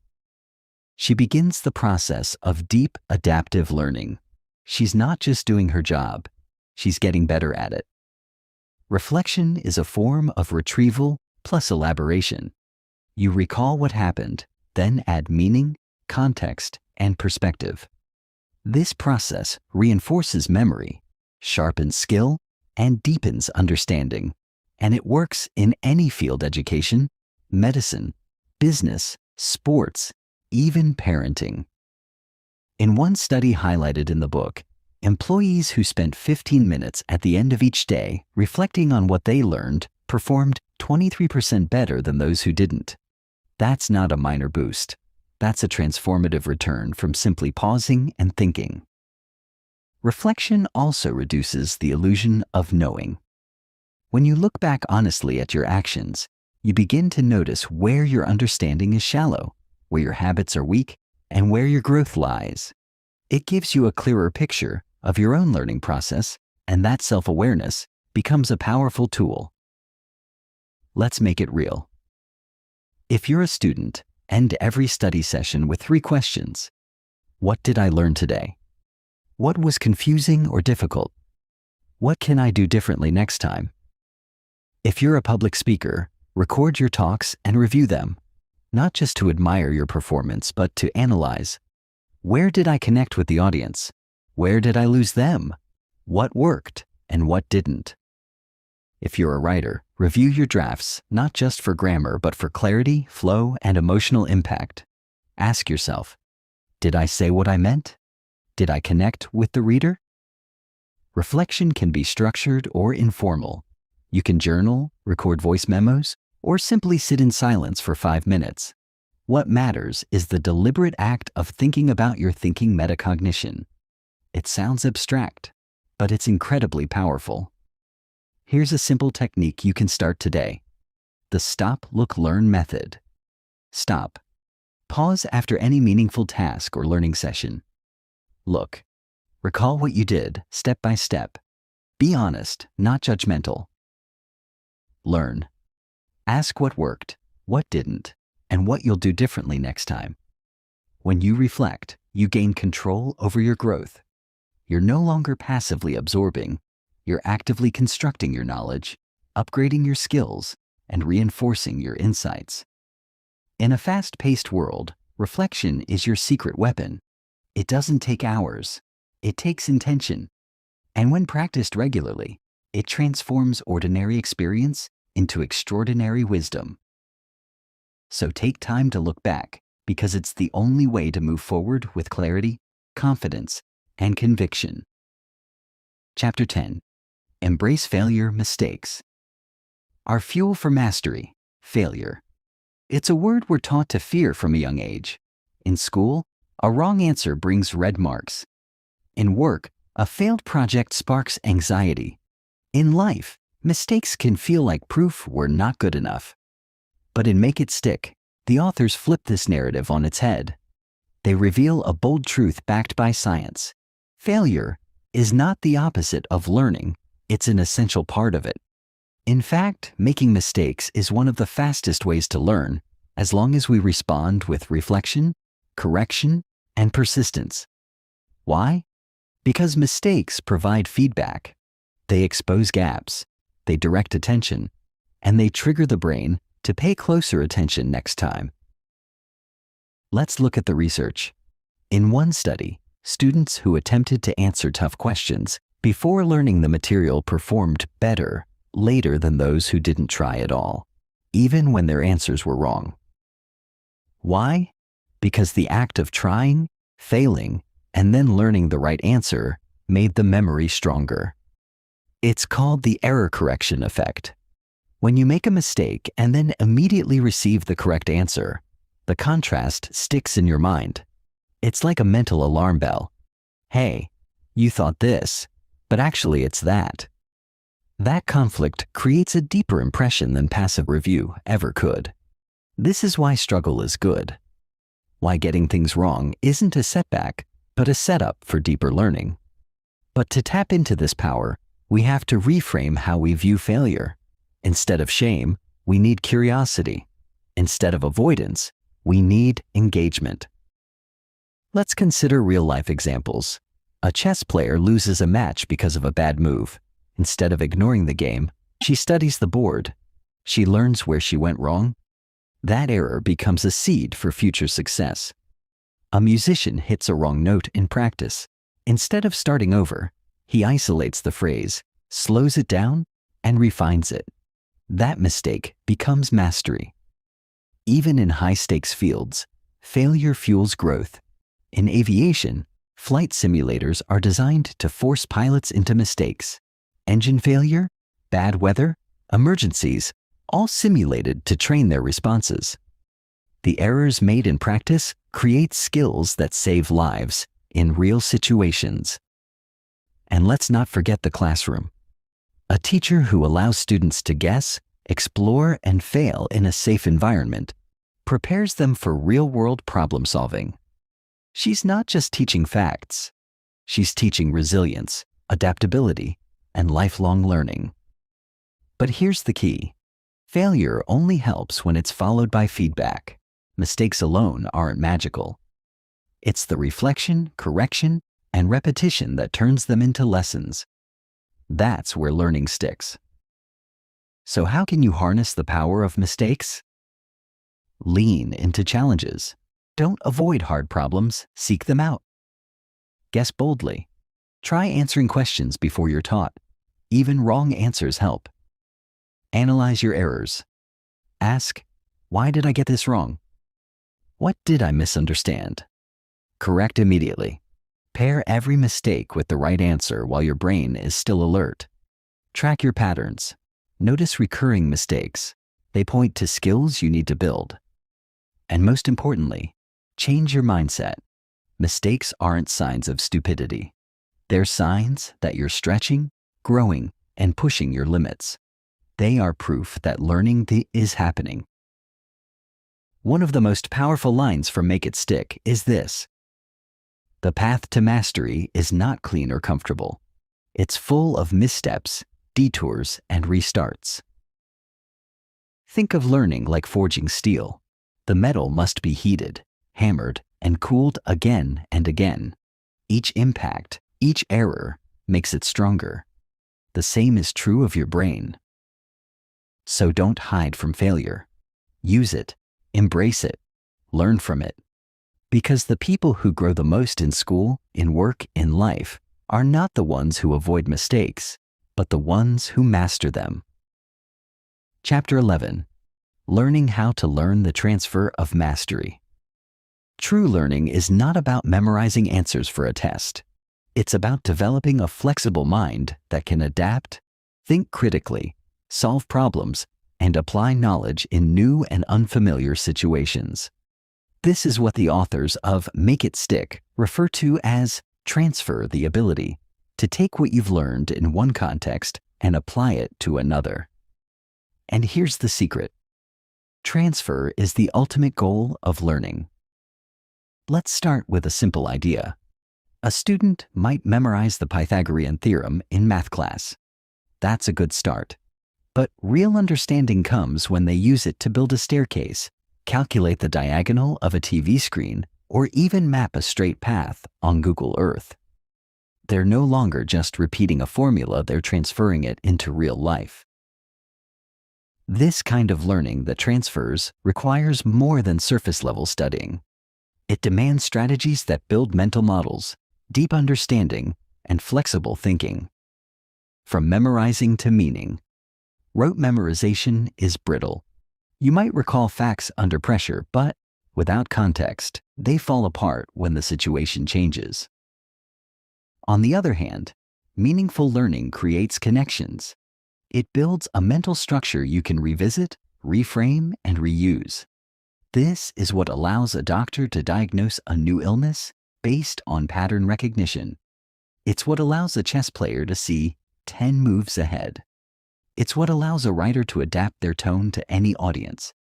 She begins the process of deep adaptive learning. She's not just doing her job, she's getting better at it. Reflection is a form of retrieval plus elaboration. You recall what happened, then add meaning, context, and perspective. This process reinforces memory, sharpens skill, and deepens understanding. And it works in any field: education, medicine, business, sports, even parenting. In one study highlighted in the book, employees who spent 15 minutes at the end of each day reflecting on what they learned performed 23% better than those who didn't. That's not a minor boost. That's a transformative return from simply pausing and thinking. Reflection also reduces the illusion of knowing. When you look back honestly at your actions, you begin to notice where your understanding is shallow, where your habits are weak, and where your growth lies. It gives you a clearer picture of your own learning process, and that self-awareness becomes a powerful tool. Let's make it real. If you're a student, end every study session with 3 questions. What did I learn today? What was confusing or difficult? What can I do differently next time? If you're a public speaker, record your talks and review them, not just to admire your performance, but to analyze. Where did I connect with the audience? Where did I lose them? What worked and what didn't? If you're a writer, review your drafts, not just for grammar, but for clarity, flow, and emotional impact. Ask yourself, did I say what I meant? Did I connect with the reader? Reflection can be structured or informal. You can journal, record voice memos, or simply sit in silence for 5 minutes. What matters is the deliberate act of thinking about your thinking metacognition. It sounds abstract, but it's incredibly powerful. Here's a simple technique you can start today. The Stop, Look, Learn method. Stop. Pause after any meaningful task or learning session. Look. Recall what you did, step by step. Be honest, not judgmental. Learn. Ask what worked, what didn't, and what you'll do differently next time. When you reflect, you gain control over your growth. You're no longer passively absorbing. You're actively constructing your knowledge, upgrading your skills, and reinforcing your insights. In a fast-paced world, reflection is your secret weapon. It doesn't take hours. It takes intention. And when practiced regularly, it transforms ordinary experience into extraordinary wisdom. So take time to look back, because it's the only way to move forward with clarity, confidence, and conviction. Chapter 10. Embrace failure, mistakes. Our fuel for mastery, failure. It's a word we're taught to fear from a young age. In school, a wrong answer brings red marks. In work, a failed project sparks anxiety. In life, mistakes can feel like proof we're not good enough. But in Make It Stick, the authors flip this narrative on its head. They reveal a bold truth backed by science. Failure is not the opposite of learning, it's an essential part of it. In fact, making mistakes is one of the fastest ways to learn, as long as we respond with reflection, correction, and persistence. Why? Because mistakes provide feedback. They expose gaps, they direct attention, and they trigger the brain to pay closer attention next time. Let's look at the research. In one study, students who attempted to answer tough questions before learning the material performed better later than those who didn't try at all, even when their answers were wrong. Why? Because the act of trying, failing, and then learning the right answer made the memory stronger. It's called the error correction effect. When you make a mistake and then immediately receive the correct answer, the contrast sticks in your mind. It's like a mental alarm bell. Hey, you thought this, but actually it's that. That conflict creates a deeper impression than passive review ever could. This is why struggle is good. Why getting things wrong isn't a setback, but a setup for deeper learning. But to tap into this power, we have to reframe how we view failure. Instead of shame, we need curiosity. Instead of avoidance, we need engagement. Let's consider real-life examples. A chess player loses a match because of a bad move. Instead of ignoring the game, she studies the board. She learns where she went wrong. That error becomes a seed for future success. A musician hits a wrong note in practice. Instead of starting over, he isolates the phrase, slows it down, and refines it. That mistake becomes mastery. Even in high-stakes fields, failure fuels growth. In aviation, flight simulators are designed to force pilots into mistakes. Engine failure, bad weather, emergencies, all simulated to train their responses. The errors made in practice create skills that save lives in real situations. And let's not forget the classroom. A teacher who allows students to guess, explore, and fail in a safe environment prepares them for real-world problem solving. She's not just teaching facts. She's teaching resilience, adaptability, and lifelong learning. But here's the key. Failure only helps when it's followed by feedback. Mistakes alone aren't magical. It's the reflection, correction, and repetition that turns them into lessons. That's where learning sticks. So how can you harness the power of mistakes? Lean into challenges. Don't avoid hard problems, seek them out. Guess boldly. Try answering questions before you're taught. Even wrong answers help. Analyze your errors. Ask, why did I get this wrong? What did I misunderstand? Correct immediately. Pair every mistake with the right answer while your brain is still alert. Track your patterns. Notice recurring mistakes. They point to skills you need to build. And most importantly, change your mindset. Mistakes aren't signs of stupidity. They're signs that you're stretching, growing, and pushing your limits. They are proof that learning is happening. One of the most powerful lines from Make It Stick is this: "The path to mastery is not clean or comfortable. It's full of missteps, detours, and restarts." Think of learning like forging steel. The metal must be heated, hammered, and cooled again and again. Each impact, each error, makes it stronger. The same is true of your brain. So don't hide from failure. Use it, embrace it, learn from it. Because the people who grow the most in school, in work, in life, are not the ones who avoid mistakes, but the ones who master them. Chapter 11. Learning how to learn the transfer of mastery. True learning is not about memorizing answers for a test. It's about developing a flexible mind that can adapt, think critically, solve problems, and apply knowledge in new and unfamiliar situations. This is what the authors of Make It Stick refer to as transfer the ability to take what you've learned in one context and apply it to another. And here's the secret. Transfer is the ultimate goal of learning. Let's start with a simple idea. A student might memorize the Pythagorean theorem in math class. That's a good start. But real understanding comes when they use it to build a staircase, calculate the diagonal of a TV screen, or even map a straight path on Google Earth. They're no longer just repeating a formula, they're transferring it into real life. This kind of learning that transfers requires more than surface-level studying. It demands strategies that build mental models, deep understanding, and flexible thinking. From memorizing to meaning. Rote memorization is brittle. You might recall facts under pressure, but without context, they fall apart when the situation changes. On the other hand, meaningful learning creates connections. It builds a mental structure you can revisit, reframe, and reuse. This is what allows a doctor to diagnose a new illness based on pattern recognition. It's what allows a chess player to see 10 moves ahead. It's what allows a writer to adapt their tone to any audience.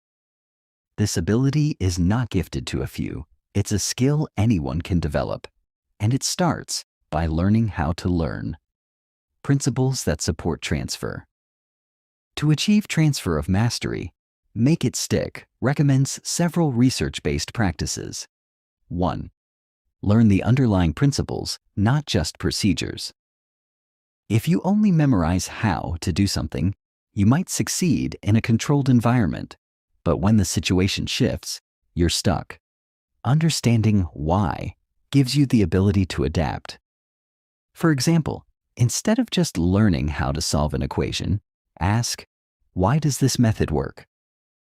This ability is not gifted to a few. It's a skill anyone can develop. And it starts by learning how to learn. Principles that support transfer. To achieve transfer of mastery, Make It Stick recommends several research-based practices. 1. Learn the underlying principles, not just procedures. If you only memorize how to do something, you might succeed in a controlled environment, but when the situation shifts, you're stuck. Understanding why gives you the ability to adapt. For example, instead of just learning how to solve an equation, ask, why does this method work?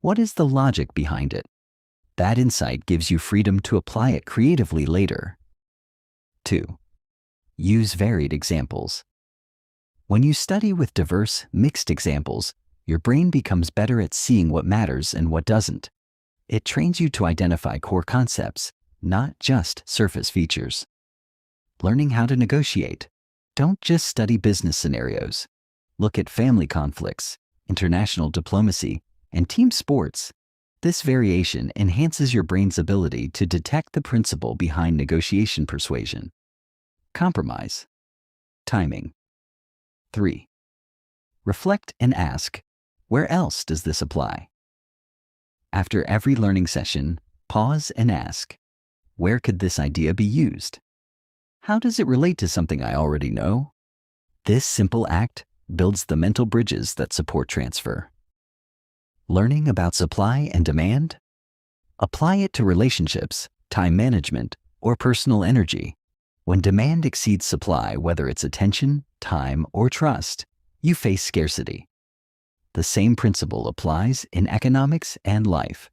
What is the logic behind it? That insight gives you freedom to apply it creatively later. 2. Use varied examples. When you study with diverse, mixed examples, your brain becomes better at seeing what matters and what doesn't. It trains you to identify core concepts, not just surface features. Learning how to negotiate. Don't just study business scenarios. Look at family conflicts, international diplomacy, and team sports. This variation enhances your brain's ability to detect the principle behind negotiation persuasion. Compromise. Timing. 3. Reflect and ask, where else does this apply? After every learning session, pause and ask, where could this idea be used? How does it relate to something I already know? This simple act builds the mental bridges that support transfer. Learning about supply and demand? Apply it to relationships, time management, or personal energy. When demand exceeds supply, whether it's attention, time, or trust, you face scarcity. The same principle applies in economics and life.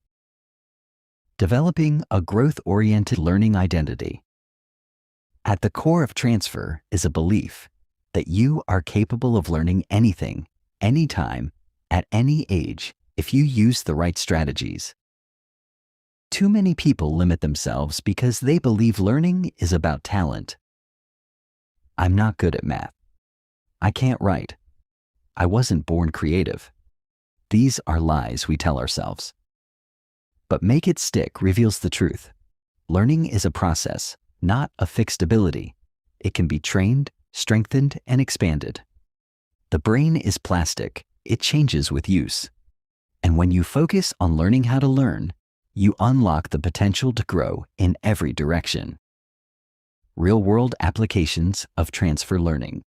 Developing a growth-oriented learning identity. At the core of transfer is a belief that you are capable of learning anything, anytime, at any age, if you use the right strategies. Too many people limit themselves because they believe learning is about talent. I'm not good at math. I can't write. I wasn't born creative. These are lies we tell ourselves. But Make It Stick reveals the truth. Learning is a process, not a fixed ability. It can be trained, strengthened, and expanded. The brain is plastic. It changes with use. And when you focus on learning how to learn, you unlock the potential to grow in every direction. Real-world applications of transfer learning.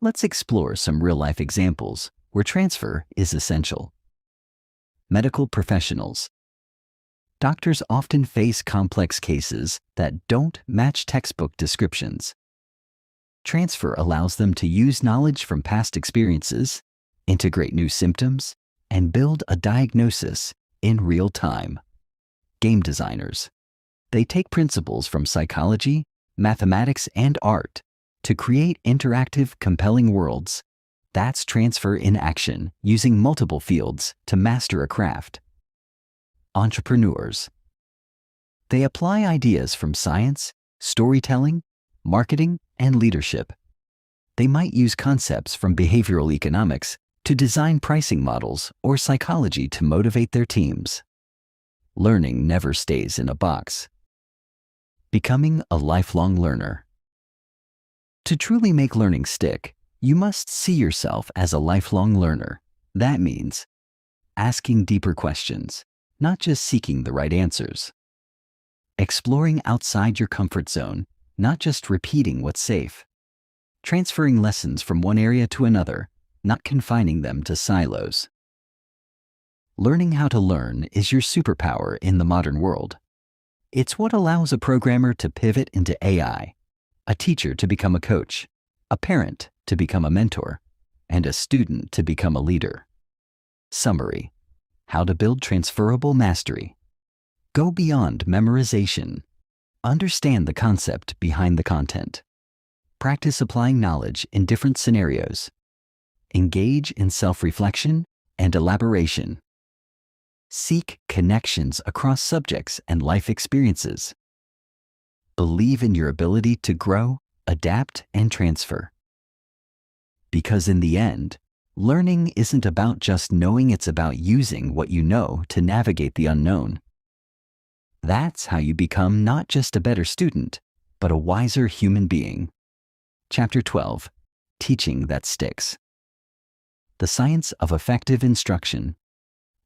Let's explore some real-life examples where transfer is essential. Medical professionals. Doctors often face complex cases that don't match textbook descriptions. Transfer allows them to use knowledge from past experiences, integrate new symptoms, and build a diagnosis in real time. Game designers. They take principles from psychology, mathematics, and art to create interactive, compelling worlds. That's transfer in action, using multiple fields to master a craft. Entrepreneurs. They apply ideas from science, storytelling, marketing, and leadership. They might use concepts from behavioral economics to design pricing models or psychology to motivate their teams. Learning never stays in a box. Becoming a lifelong learner. To truly make learning stick, you must see yourself as a lifelong learner. That means asking deeper questions, not just seeking the right answers. Exploring outside your comfort zone, not just repeating what's safe. Transferring lessons from one area to another, not confining them to silos. Learning how to learn is your superpower in the modern world. It's what allows a programmer to pivot into AI, a teacher to become a coach, a parent to become a mentor, and a student to become a leader. Summary: how to build transferable mastery. Go beyond memorization. Understand the concept behind the content. Practice applying knowledge in different scenarios. Engage in self-reflection and elaboration. Seek connections across subjects and life experiences. Believe in your ability to grow, adapt, and transfer. Because in the end, learning isn't about just knowing, it's about using what you know to navigate the unknown. That's how you become not just a better student, but a wiser human being. Chapter 12. Teaching that sticks. The science of effective instruction.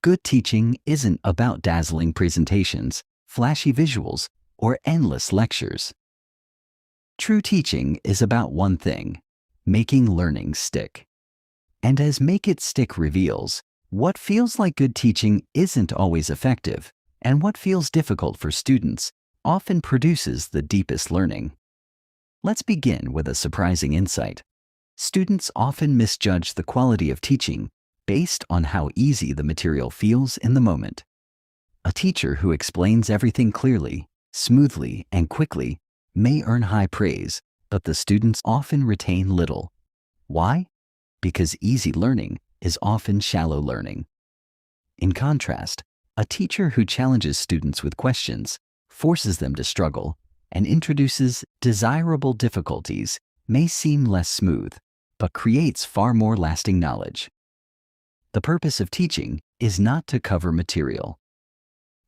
Good teaching isn't about dazzling presentations, flashy visuals, or endless lectures. True teaching is about one thing: making learning stick. And as Make It Stick reveals, what feels like good teaching isn't always effective, and what feels difficult for students often produces the deepest learning. Let's begin with a surprising insight. Students often misjudge the quality of teaching based on how easy the material feels in the moment. A teacher who explains everything clearly, smoothly, and quickly may earn high praise, but the students often retain little. Why? Because easy learning is often shallow learning. In contrast, a teacher who challenges students with questions, forces them to struggle, and introduces desirable difficulties may seem less smooth, but creates far more lasting knowledge. The purpose of teaching is not to cover material.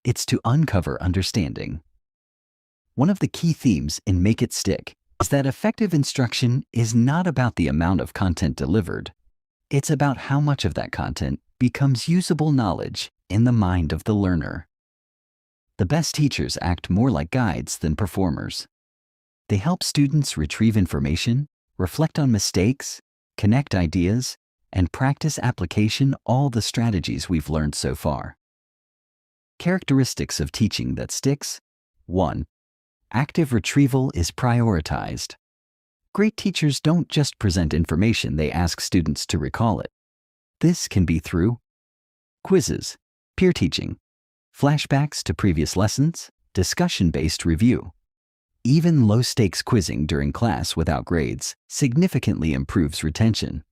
It's to uncover understanding. One of the key themes in Make It Stick is that effective instruction is not about the amount of content delivered. It's about how much of that content becomes usable knowledge in the mind of the learner. The best teachers act more like guides than performers. They help students retrieve information, reflect on mistakes, connect ideas, and practice application all the strategies we've learned so far. Characteristics of teaching that sticks. 1. Active retrieval is prioritized. Great teachers don't just present information, they ask students to recall it. This can be through quizzes, peer teaching, flashbacks to previous lessons, discussion-based review. Even low-stakes quizzing during class without grades significantly improves retention.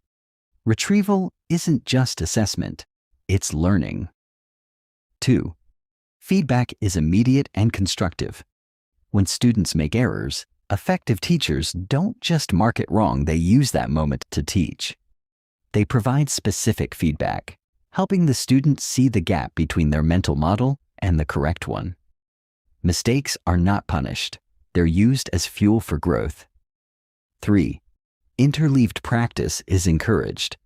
Retrieval isn't just assessment, it's learning. 2. Feedback is immediate and constructive. When students make errors, effective teachers don't just mark it wrong, they use that moment to teach. They provide specific feedback, helping the student see the gap between their mental model and the correct one. Mistakes are not punished. They're used as fuel for growth. 3. Interleaved practice is encouraged.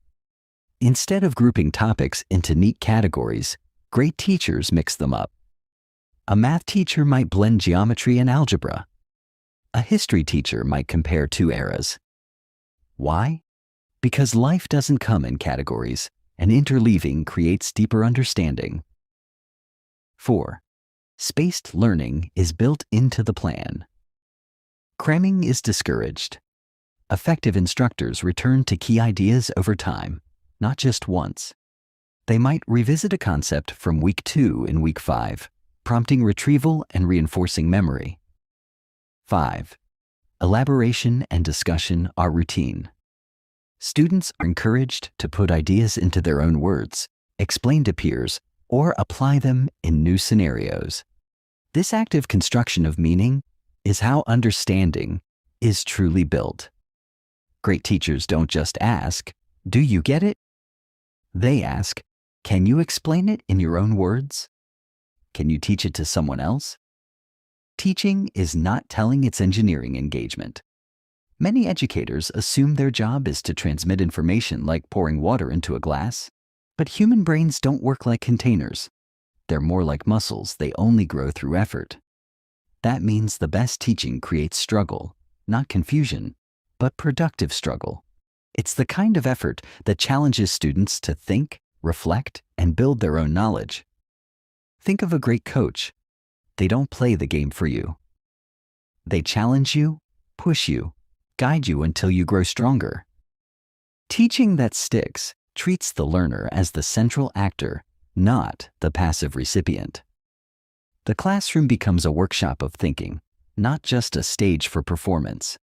Instead of grouping topics into neat categories, great teachers mix them up. A math teacher might blend geometry and algebra. A history teacher might compare two eras. Why? Because life doesn't come in categories, and interleaving creates deeper understanding. 4. Spaced learning is built into the plan. Cramming is discouraged. Effective instructors return to key ideas over time, not just once. They might revisit a concept from week 2 in week 5, prompting retrieval and reinforcing memory. 5. Elaboration and discussion are routine. Students are encouraged to put ideas into their own words, explain to peers, or apply them in new scenarios. This active construction of meaning is how understanding is truly built. Great teachers don't just ask, "Do you get it?" They ask, "Can you explain it in your own words? Can you teach it to someone else?" Teaching is not telling, it's engineering engagement. Many educators assume their job is to transmit information like pouring water into a glass, but human brains don't work like containers. They're more like muscles, they only grow through effort. That means the best teaching creates struggle, not confusion, but productive struggle. It's the kind of effort that challenges students to think, reflect, and build their own knowledge. Think of a great coach. They don't play the game for you. They challenge you, push you, guide you until you grow stronger. Teaching that sticks treats the learner as the central actor, not the passive recipient. The classroom becomes a workshop of thinking, not just a stage for performance.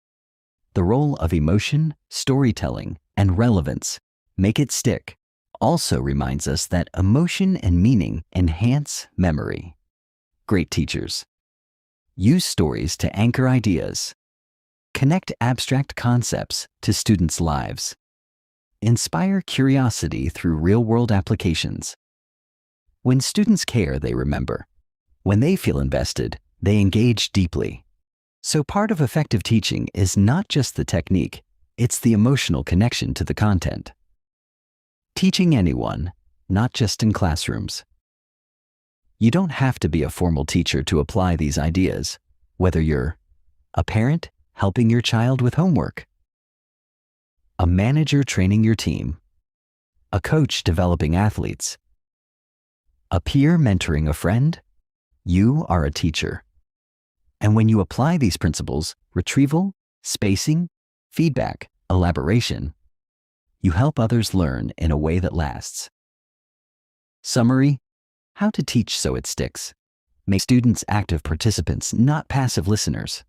The role of emotion, storytelling, and relevance, Make It Stick, also reminds us that emotion and meaning enhance memory. Great teachers use stories to anchor ideas, connect abstract concepts to students' lives, inspire curiosity through real-world applications. When students care, they remember. When they feel invested, they engage deeply. So part of effective teaching is not just the technique, it's the emotional connection to the content. Teaching anyone, not just in classrooms. You don't have to be a formal teacher to apply these ideas, whether you're a parent helping your child with homework, a manager training your team, a coach developing athletes, a peer mentoring a friend. You are a teacher. And when you apply these principles, retrieval, spacing, feedback, elaboration, you help others learn in a way that lasts. Summary: how to teach so it sticks. Make students active participants, not passive listeners.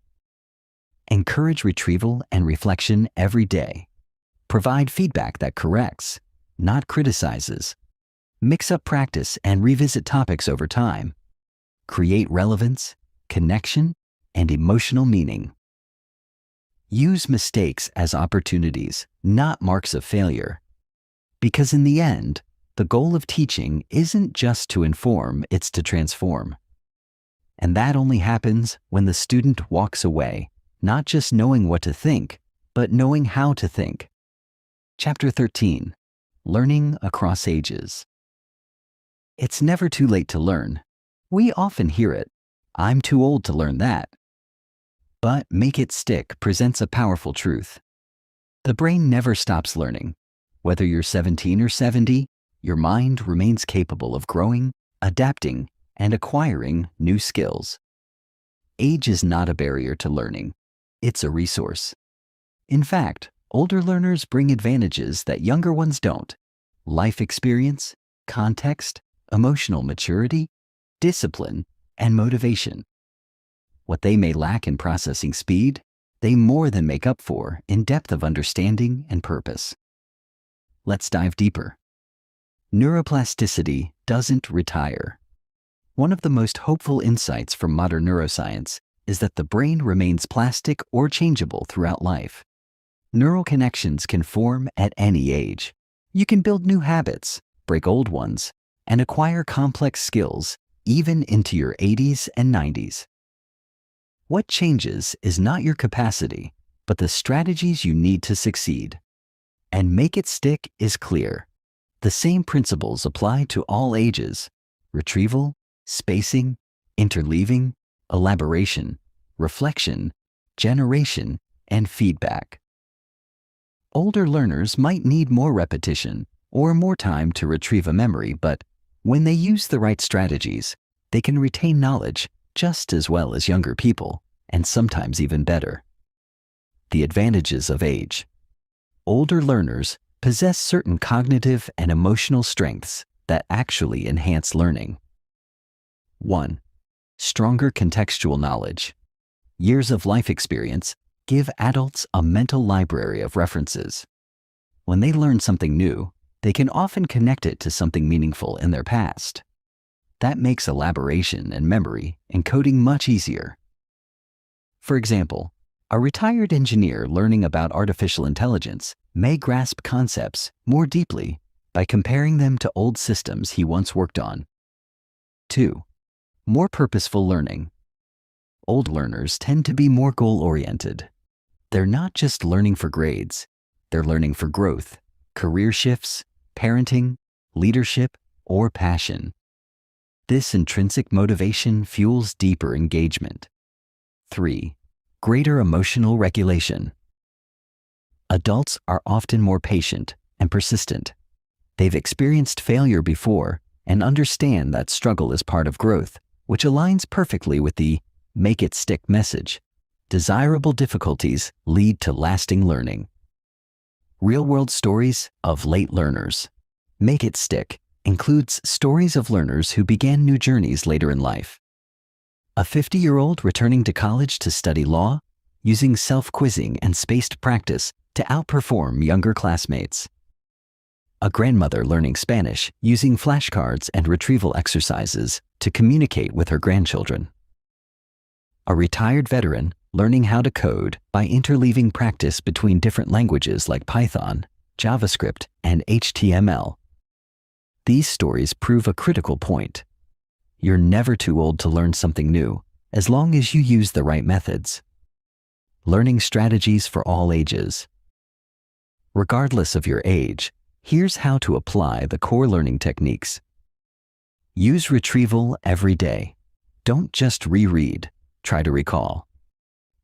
Encourage retrieval and reflection every day. Provide feedback that corrects, not criticizes. Mix up practice and revisit topics over time. Create relevance, connection, and emotional meaning. Use mistakes as opportunities, not marks of failure. Because in the end, the goal of teaching isn't just to inform, it's to transform. And that only happens when the student walks away, not just knowing what to think, but knowing how to think. Chapter 13. Learning Across Ages. It's never too late to learn. We often hear it, "I'm too old to learn that." But Make It Stick presents a powerful truth. The brain never stops learning. Whether you're 17 or 70, your mind remains capable of growing, adapting, and acquiring new skills. Age is not a barrier to learning. It's a resource. In fact, older learners bring advantages that younger ones don't: life experience, context, emotional maturity, discipline, and motivation. What they may lack in processing speed, they more than make up for in depth of understanding and purpose. Let's dive deeper. Neuroplasticity doesn't retire. One of the most hopeful insights from modern neuroscience is that the brain remains plastic or changeable throughout life. Neural connections can form at any age. You can build new habits, break old ones, and acquire complex skills even into your 80s and 90s. What changes is not your capacity, but the strategies you need to succeed. And Make It Stick is clear. The same principles apply to all ages: retrieval, spacing, interleaving, elaboration, reflection, generation, and feedback. Older learners might need more repetition or more time to retrieve a memory, but when they use the right strategies, they can retain knowledge just as well as younger people, and sometimes even better. The advantages of age. Older learners possess certain cognitive and emotional strengths that actually enhance learning. 1. Stronger contextual knowledge. Years of life experience give adults a mental library of references. When they learn something new, they can often connect it to something meaningful in their past. That makes elaboration and memory encoding much easier. For example, a retired engineer learning about artificial intelligence may grasp concepts more deeply by comparing them to old systems he once worked on. 2. More purposeful learning. Old learners tend to be more goal-oriented. They're not just learning for grades, they're learning for growth, career shifts, parenting, leadership, or passion. This intrinsic motivation fuels deeper engagement. 3. Greater emotional regulation. Adults are often more patient and persistent. They've experienced failure before and understand that struggle is part of growth, which aligns perfectly with the Make It Stick message. Desirable difficulties lead to lasting learning. Real-world stories of late learners. Make It Stick includes stories of learners who began new journeys later in life. A 50-year-old returning to college to study law, using self-quizzing and spaced practice to outperform younger classmates. A grandmother learning Spanish using flashcards and retrieval exercises to communicate with her grandchildren. A retired veteran learning how to code by interleaving practice between different languages like Python, JavaScript, and HTML. These stories prove a critical point. You're never too old to learn something new, as long as you use the right methods. Learning strategies for all ages. Regardless of your age, here's how to apply the core learning techniques. Use retrieval every day. Don't just reread, try to recall.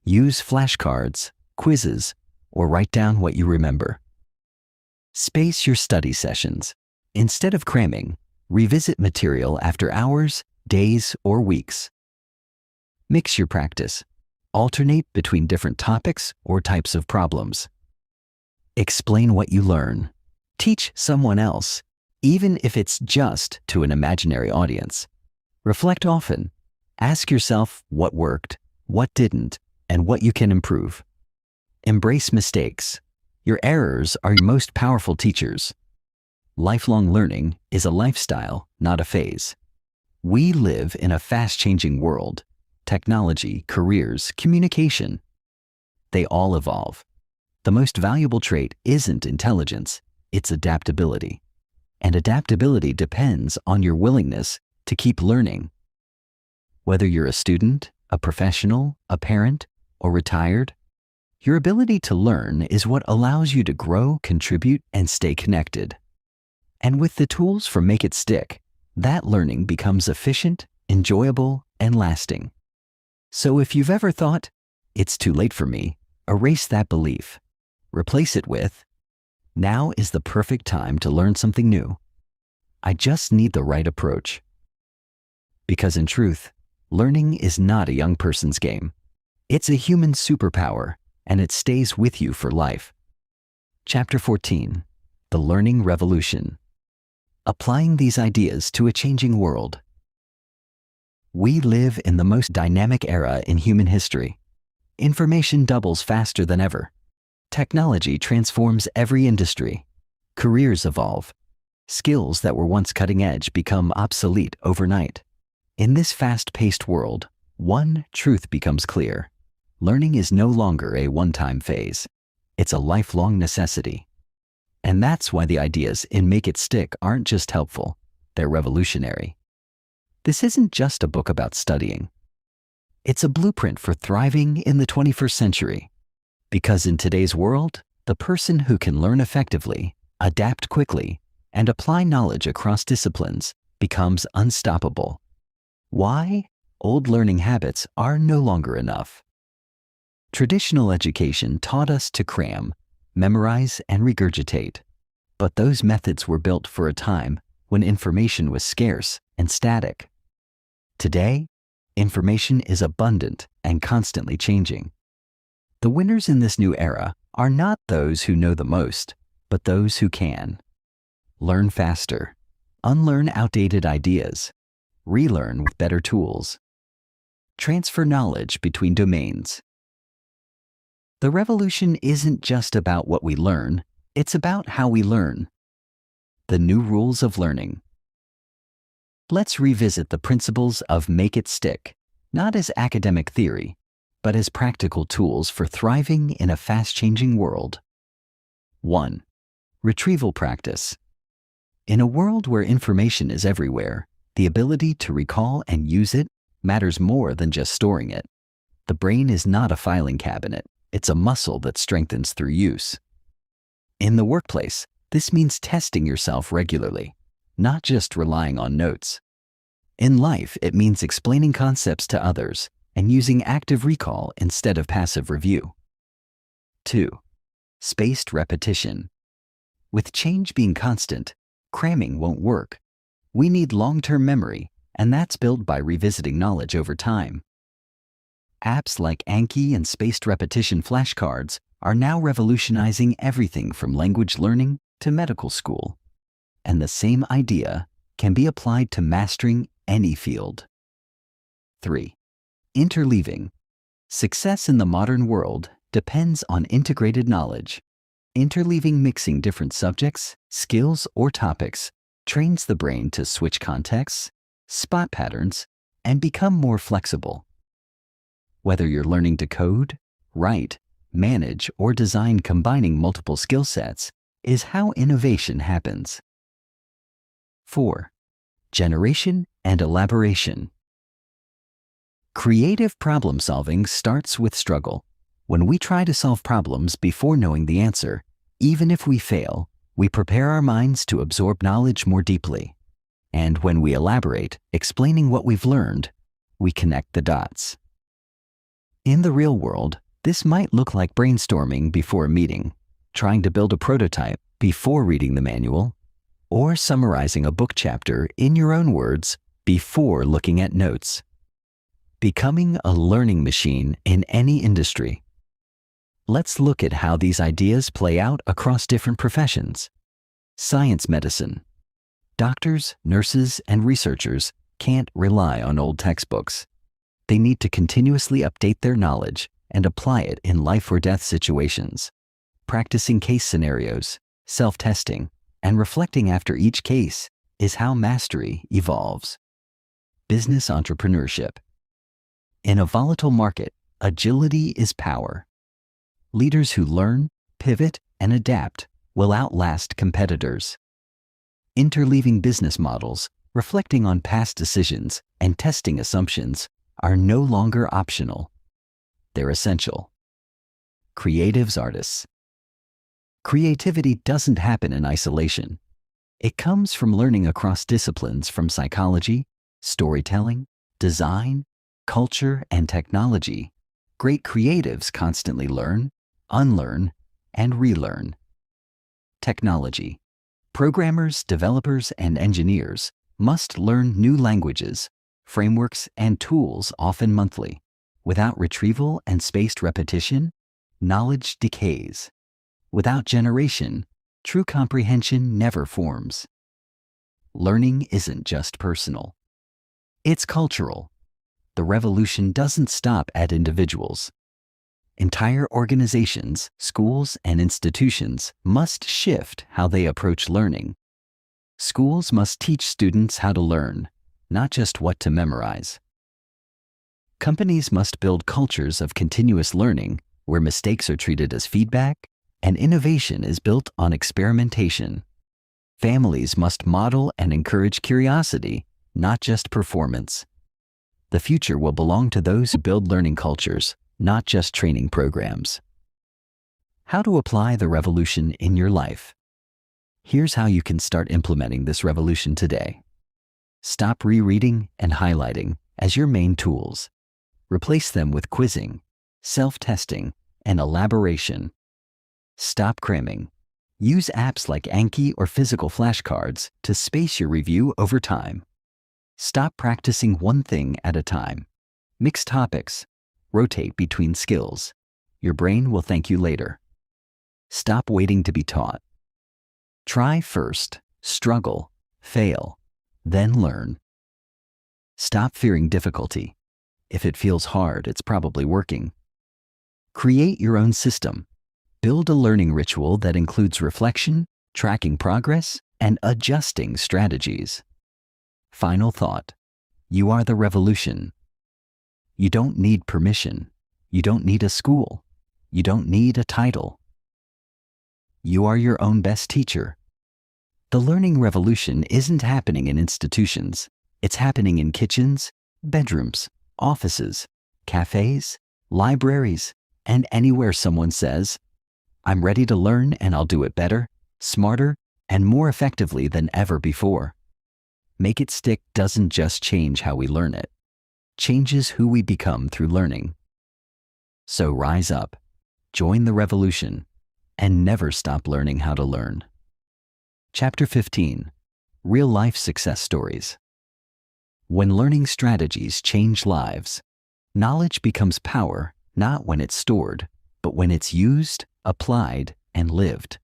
Use flashcards, quizzes, or write down what you remember. Space your study sessions. Instead of cramming, revisit material after hours, days, or weeks. Mix your practice. Alternate between different topics or types of problems. Explain what you learn. Teach someone else, even if it's just to an imaginary audience. Reflect often. Ask yourself what worked, what didn't, and what you can improve. Embrace mistakes. Your errors are your most powerful teachers. Lifelong learning is a lifestyle, not a phase. We live in a fast-changing world. Technology, careers, communication. they all evolve. The most valuable trait isn't intelligence, it's adaptability. And adaptability depends on your willingness to keep learning. Whether you're a student, a professional, a parent, or retired, your ability to learn is what allows you to grow, contribute, and stay connected. And with the tools from Make It Stick, that learning becomes efficient, enjoyable, and lasting. So if you've ever thought, "It's too late for me," erase that belief. Replace it with, "Now is the perfect time to learn something new. I just need the right approach." Because in truth, learning is not a young person's game. It's a human superpower, and it stays with you for life. Chapter 14, The Learning Revolution. Applying these ideas to a changing world. We live in the most dynamic era in human history. Information doubles faster than ever. Technology transforms every industry. Careers evolve. Skills that were once cutting edge become obsolete overnight. In this fast-paced world, one truth becomes clear. Learning is no longer a one-time phase. It's a lifelong necessity. And that's why the ideas in Make It Stick aren't just helpful, they're revolutionary. This isn't just a book about studying. It's a blueprint for thriving in the 21st century. Because in today's world, the person who can learn effectively, adapt quickly, and apply knowledge across disciplines becomes unstoppable. Why? Old learning habits are no longer enough. Traditional education taught us to cram, memorize, and regurgitate. But those methods were built for a time when information was scarce and static. Today, information is abundant and constantly changing. The winners in this new era are not those who know the most, but those who can. Learn faster, unlearn outdated ideas, relearn with better tools, transfer knowledge between domains. The revolution isn't just about what we learn, it's about how we learn. The new rules of learning. Let's revisit the principles of Make It Stick, not as academic theory, but as practical tools for thriving in a fast-changing world. 1. Retrieval practice. In a world where information is everywhere, the ability to recall and use it matters more than just storing it. The brain is not a filing cabinet. It's a muscle that strengthens through use. In the workplace, this means testing yourself regularly, not just relying on notes. In life, it means explaining concepts to others and using active recall instead of passive review. 2. Spaced repetition. With change being constant, cramming won't work. We need long-term memory, and that's built by revisiting knowledge over time. Apps like Anki and spaced repetition flashcards are now revolutionizing everything from language learning to medical school. And the same idea can be applied to mastering any field. 3. Interleaving. Success in the modern world depends on integrated knowledge. Interleaving, mixing different subjects, skills, or topics trains the brain to switch contexts, spot patterns, and become more flexible. Whether you're learning to code, write, manage, or design, combining multiple skill sets is how innovation happens. 4. Generation and elaboration. Creative problem solving starts with struggle. When we try to solve problems before knowing the answer, even if we fail, we prepare our minds to absorb knowledge more deeply. And when we elaborate, explaining what we've learned, we connect the dots. In the real world, this might look like brainstorming before a meeting, trying to build a prototype before reading the manual, or summarizing a book chapter in your own words before looking at notes. Becoming a learning machine in any industry. Let's look at how these ideas play out across different professions. Science medicine. Doctors, nurses, and researchers can't rely on old textbooks. They need to continuously update their knowledge and apply it in life or death situations. Practicing case scenarios, self-testing, and reflecting after each case is how mastery evolves. Business entrepreneurship. In a volatile market, agility is power. Leaders who learn, pivot, and adapt will outlast competitors. Interleaving business models, reflecting on past decisions, and testing assumptions are no longer optional. They're essential. Creatives, artists. Creativity doesn't happen in isolation. It comes from learning across disciplines from psychology, storytelling, design, culture, and technology. Great creatives constantly learn, unlearn, and relearn. Technology. Programmers, developers, and engineers must learn new languages, frameworks, and tools often monthly. Without retrieval and spaced repetition, knowledge decays. Without generation, true comprehension never forms. Learning isn't just personal. It's cultural. The revolution doesn't stop at individuals. Entire organizations, schools, and institutions must shift how they approach learning. Schools must teach students how to learn, not just what to memorize. Companies must build cultures of continuous learning where mistakes are treated as feedback and innovation is built on experimentation. Families must model and encourage curiosity, not just performance. The future will belong to those who build learning cultures, not just training programs. How to apply the revolution in your life. Here's how you can start implementing this revolution today. Stop rereading and highlighting as your main tools. Replace them with quizzing, self-testing, and elaboration. Stop cramming. Use apps like Anki or physical flashcards to space your review over time. Stop practicing one thing at a time. Mix topics. Rotate between skills. Your brain will thank you later. Stop waiting to be taught. Try first, struggle, fail, then learn. Stop fearing difficulty. If it feels hard, it's probably working. Create your own system. Build a learning ritual that includes reflection, tracking progress, and adjusting strategies. Final thought. You are the revolution. You don't need permission. You don't need a school. You don't need a title. You are your own best teacher. The learning revolution isn't happening in institutions. It's happening in kitchens, bedrooms, offices, cafes, libraries, and anywhere someone says, "I'm ready to learn and I'll do it better, smarter, and more effectively than ever before." Make it stick doesn't just change how we learn it. Changes who we become through learning. So rise up, join the revolution, and never stop learning how to learn. Chapter 15. Real-life success stories. When learning strategies change lives, knowledge becomes power not when it's stored, but when it's used, applied, and lived.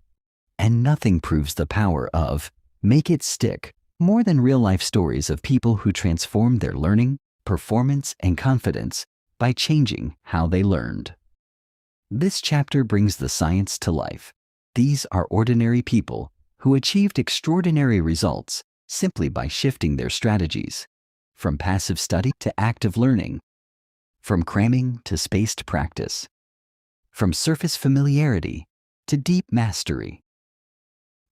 And nothing proves the power of make it stick more than real-life stories of people who transformed their learning, performance, and confidence by changing how they learned. This chapter brings the science to life. These are ordinary people who achieved extraordinary results simply by shifting their strategies, from passive study to active learning, from cramming to spaced practice, from surface familiarity to deep mastery.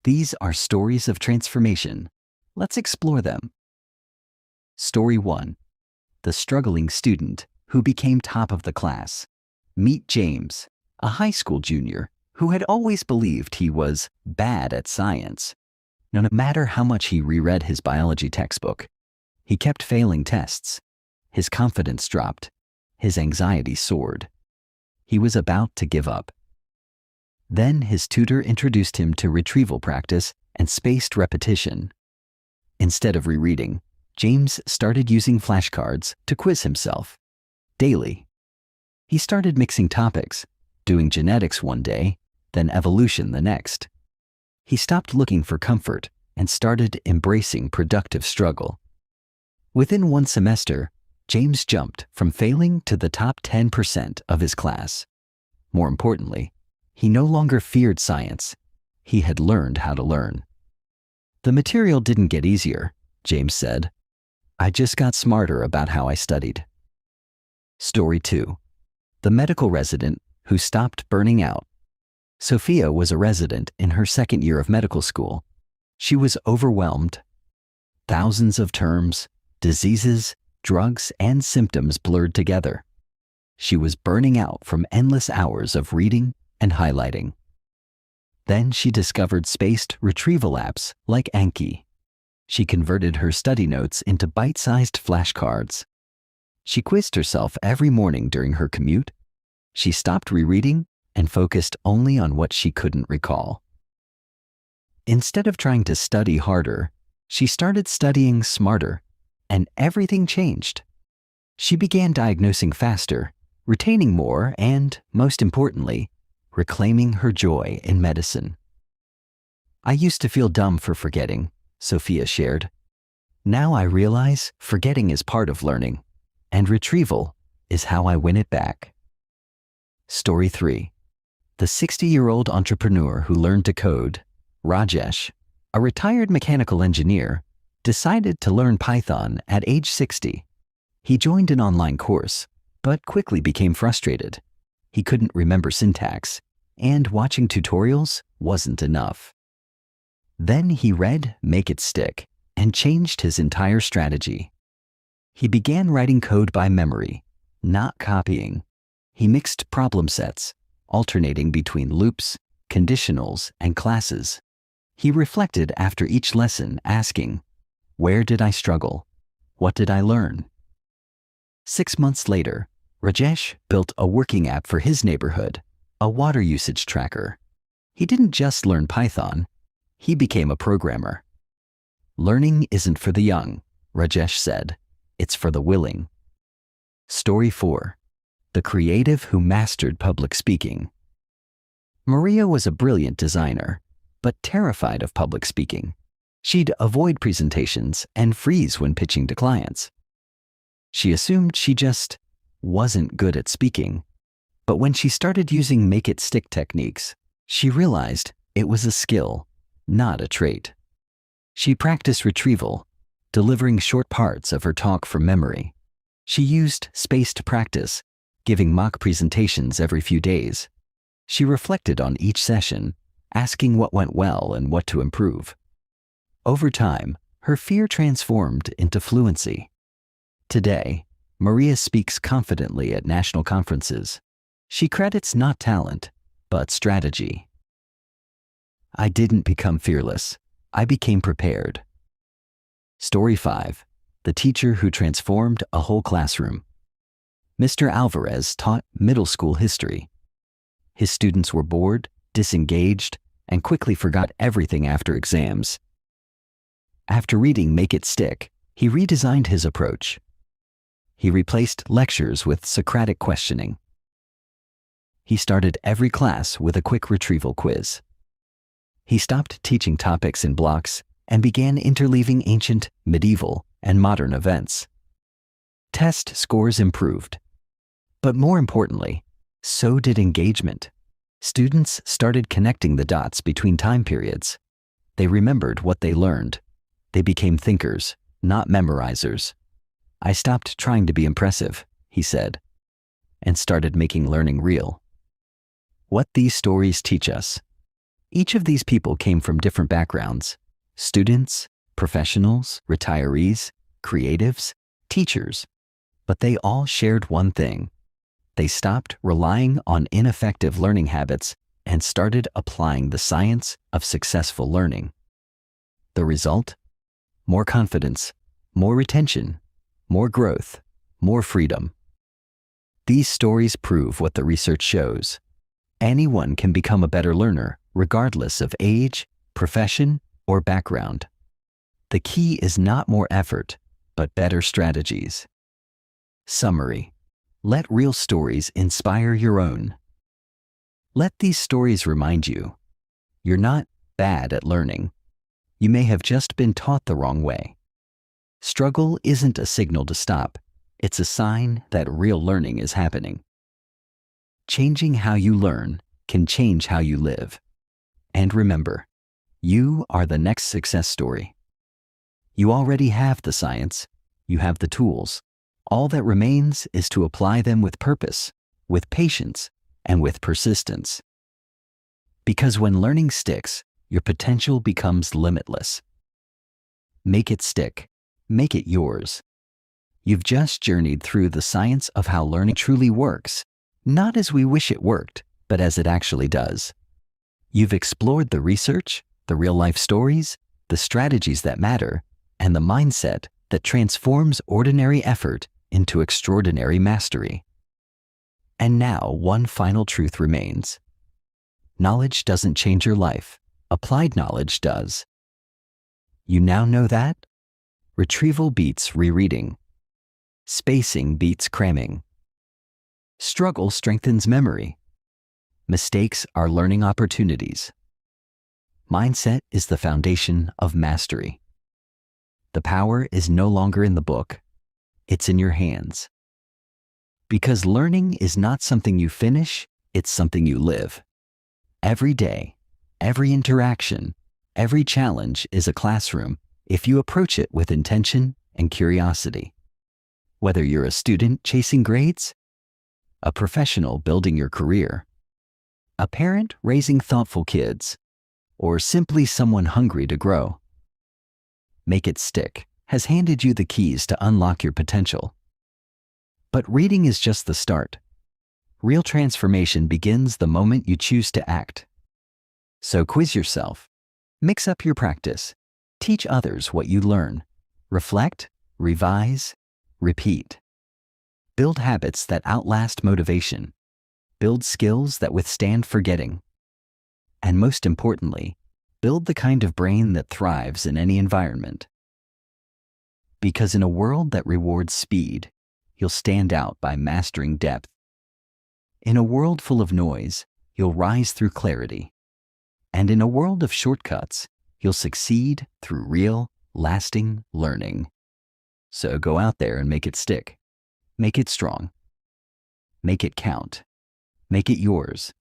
These are stories of transformation. Let's explore them. Story 1. The struggling student who became top of the class. Meet James, a high school junior who had always believed he was bad at science. No matter how much he reread his biology textbook, he kept failing tests. His confidence dropped. His anxiety soared. He was about to give up. Then his tutor introduced him to retrieval practice and spaced repetition. Instead of rereading, James started using flashcards to quiz himself daily. He started mixing topics, doing genetics one day, then evolution the next. He stopped looking for comfort and started embracing productive struggle. Within one semester, James jumped from failing to the top 10% of his class. More importantly, he no longer feared science. He had learned how to learn. The material didn't get easier, James said. I just got smarter about how I studied. Story 2. The medical resident who stopped burning out. Sophia was a resident in her second year of medical school. She was overwhelmed. Thousands of terms, diseases, drugs, and symptoms blurred together. She was burning out from endless hours of reading and highlighting. Then she discovered spaced retrieval apps like Anki. She converted her study notes into bite-sized flashcards. She quizzed herself every morning during her commute. She stopped rereading and focused only on what she couldn't recall. Instead of trying to study harder, she started studying smarter, and everything changed. She began diagnosing faster, retaining more, and, most importantly, reclaiming her joy in medicine. I used to feel dumb for forgetting, Sophia shared. Now I realize forgetting is part of learning, and retrieval is how I win it back. Story 3. The 60-year-old entrepreneur who learned to code, Rajesh, a retired mechanical engineer, decided to learn Python at age 60. He joined an online course, but quickly became frustrated. He couldn't remember syntax, and watching tutorials wasn't enough. Then he read Make It Stick and changed his entire strategy. He began writing code by memory, not copying. He mixed problem sets, alternating between loops, conditionals, and classes. He reflected after each lesson, asking, "Where did I struggle? What did I learn?" 6 months later, Rajesh built a working app for his neighborhood, a water usage tracker. He didn't just learn Python, he became a programmer. Learning isn't for the young, Rajesh said. It's for the willing. Story 4. The creative who mastered public speaking. Maria was a brilliant designer, but terrified of public speaking. She'd avoid presentations and freeze when pitching to clients. She assumed she just wasn't good at speaking. But when she started using Make It Stick techniques, she realized it was a skill, not a trait. She practiced retrieval, delivering short parts of her talk from memory. She used spaced practice, giving mock presentations every few days. She reflected on each session, asking what went well and what to improve. Over time, her fear transformed into fluency. Today, Maria speaks confidently at national conferences. She credits not talent, but strategy. I didn't become fearless. I became prepared. Story 5. The teacher who transformed a whole classroom. Mr. Alvarez taught middle school history. His students were bored, disengaged, and quickly forgot everything after exams. After reading Make It Stick, he redesigned his approach. He replaced lectures with Socratic questioning. He started every class with a quick retrieval quiz. He stopped teaching topics in blocks and began interleaving ancient, medieval, and modern events. Test scores improved. But more importantly, so did engagement. Students started connecting the dots between time periods. They remembered what they learned. They became thinkers, not memorizers. I stopped trying to be impressive, he said, and started making learning real. What these stories teach us. Each of these people came from different backgrounds: students, professionals, retirees, creatives, teachers. But they all shared one thing. They stopped relying on ineffective learning habits and started applying the science of successful learning. The result? More confidence, more retention, more growth, more freedom. These stories prove what the research shows. Anyone can become a better learner, regardless of age, profession, or background. The key is not more effort, but better strategies. Summary. Let real stories inspire your own. Let these stories remind you, you're not bad at learning. You may have just been taught the wrong way. Struggle isn't a signal to stop. It's a sign that real learning is happening. Changing how you learn can change how you live. And remember, you are the next success story. You already have the science. You have the tools. All that remains is to apply them with purpose, with patience, and with persistence. Because when learning sticks, your potential becomes limitless. Make it stick. Make it yours. You've just journeyed through the science of how learning truly works, not as we wish it worked, but as it actually does. You've explored the research, the real-life stories, the strategies that matter, and the mindset that transforms ordinary effort into extraordinary mastery. And now, one final truth remains. Knowledge doesn't change your life. Applied knowledge does. You now know that? Retrieval beats rereading. Spacing beats cramming. Struggle strengthens memory. Mistakes are learning opportunities. Mindset is the foundation of mastery. The power is no longer in the book. It's in your hands. Because learning is not something you finish, it's something you live. Every day, every interaction, every challenge is a classroom if you approach it with intention and curiosity. Whether you're a student chasing grades, a professional building your career, a parent raising thoughtful kids, or simply someone hungry to grow, Make It Stick has handed you the keys to unlock your potential. But reading is just the start. Real transformation begins the moment you choose to act. So quiz yourself. Mix up your practice. Teach others what you learn. Reflect, revise, repeat. Build habits that outlast motivation. Build skills that withstand forgetting. And most importantly, build the kind of brain that thrives in any environment. Because in a world that rewards speed, you'll stand out by mastering depth. In a world full of noise, you'll rise through clarity. And in a world of shortcuts, you'll succeed through real, lasting learning. So go out there and make it stick. Make it strong. Make it count. Make it yours.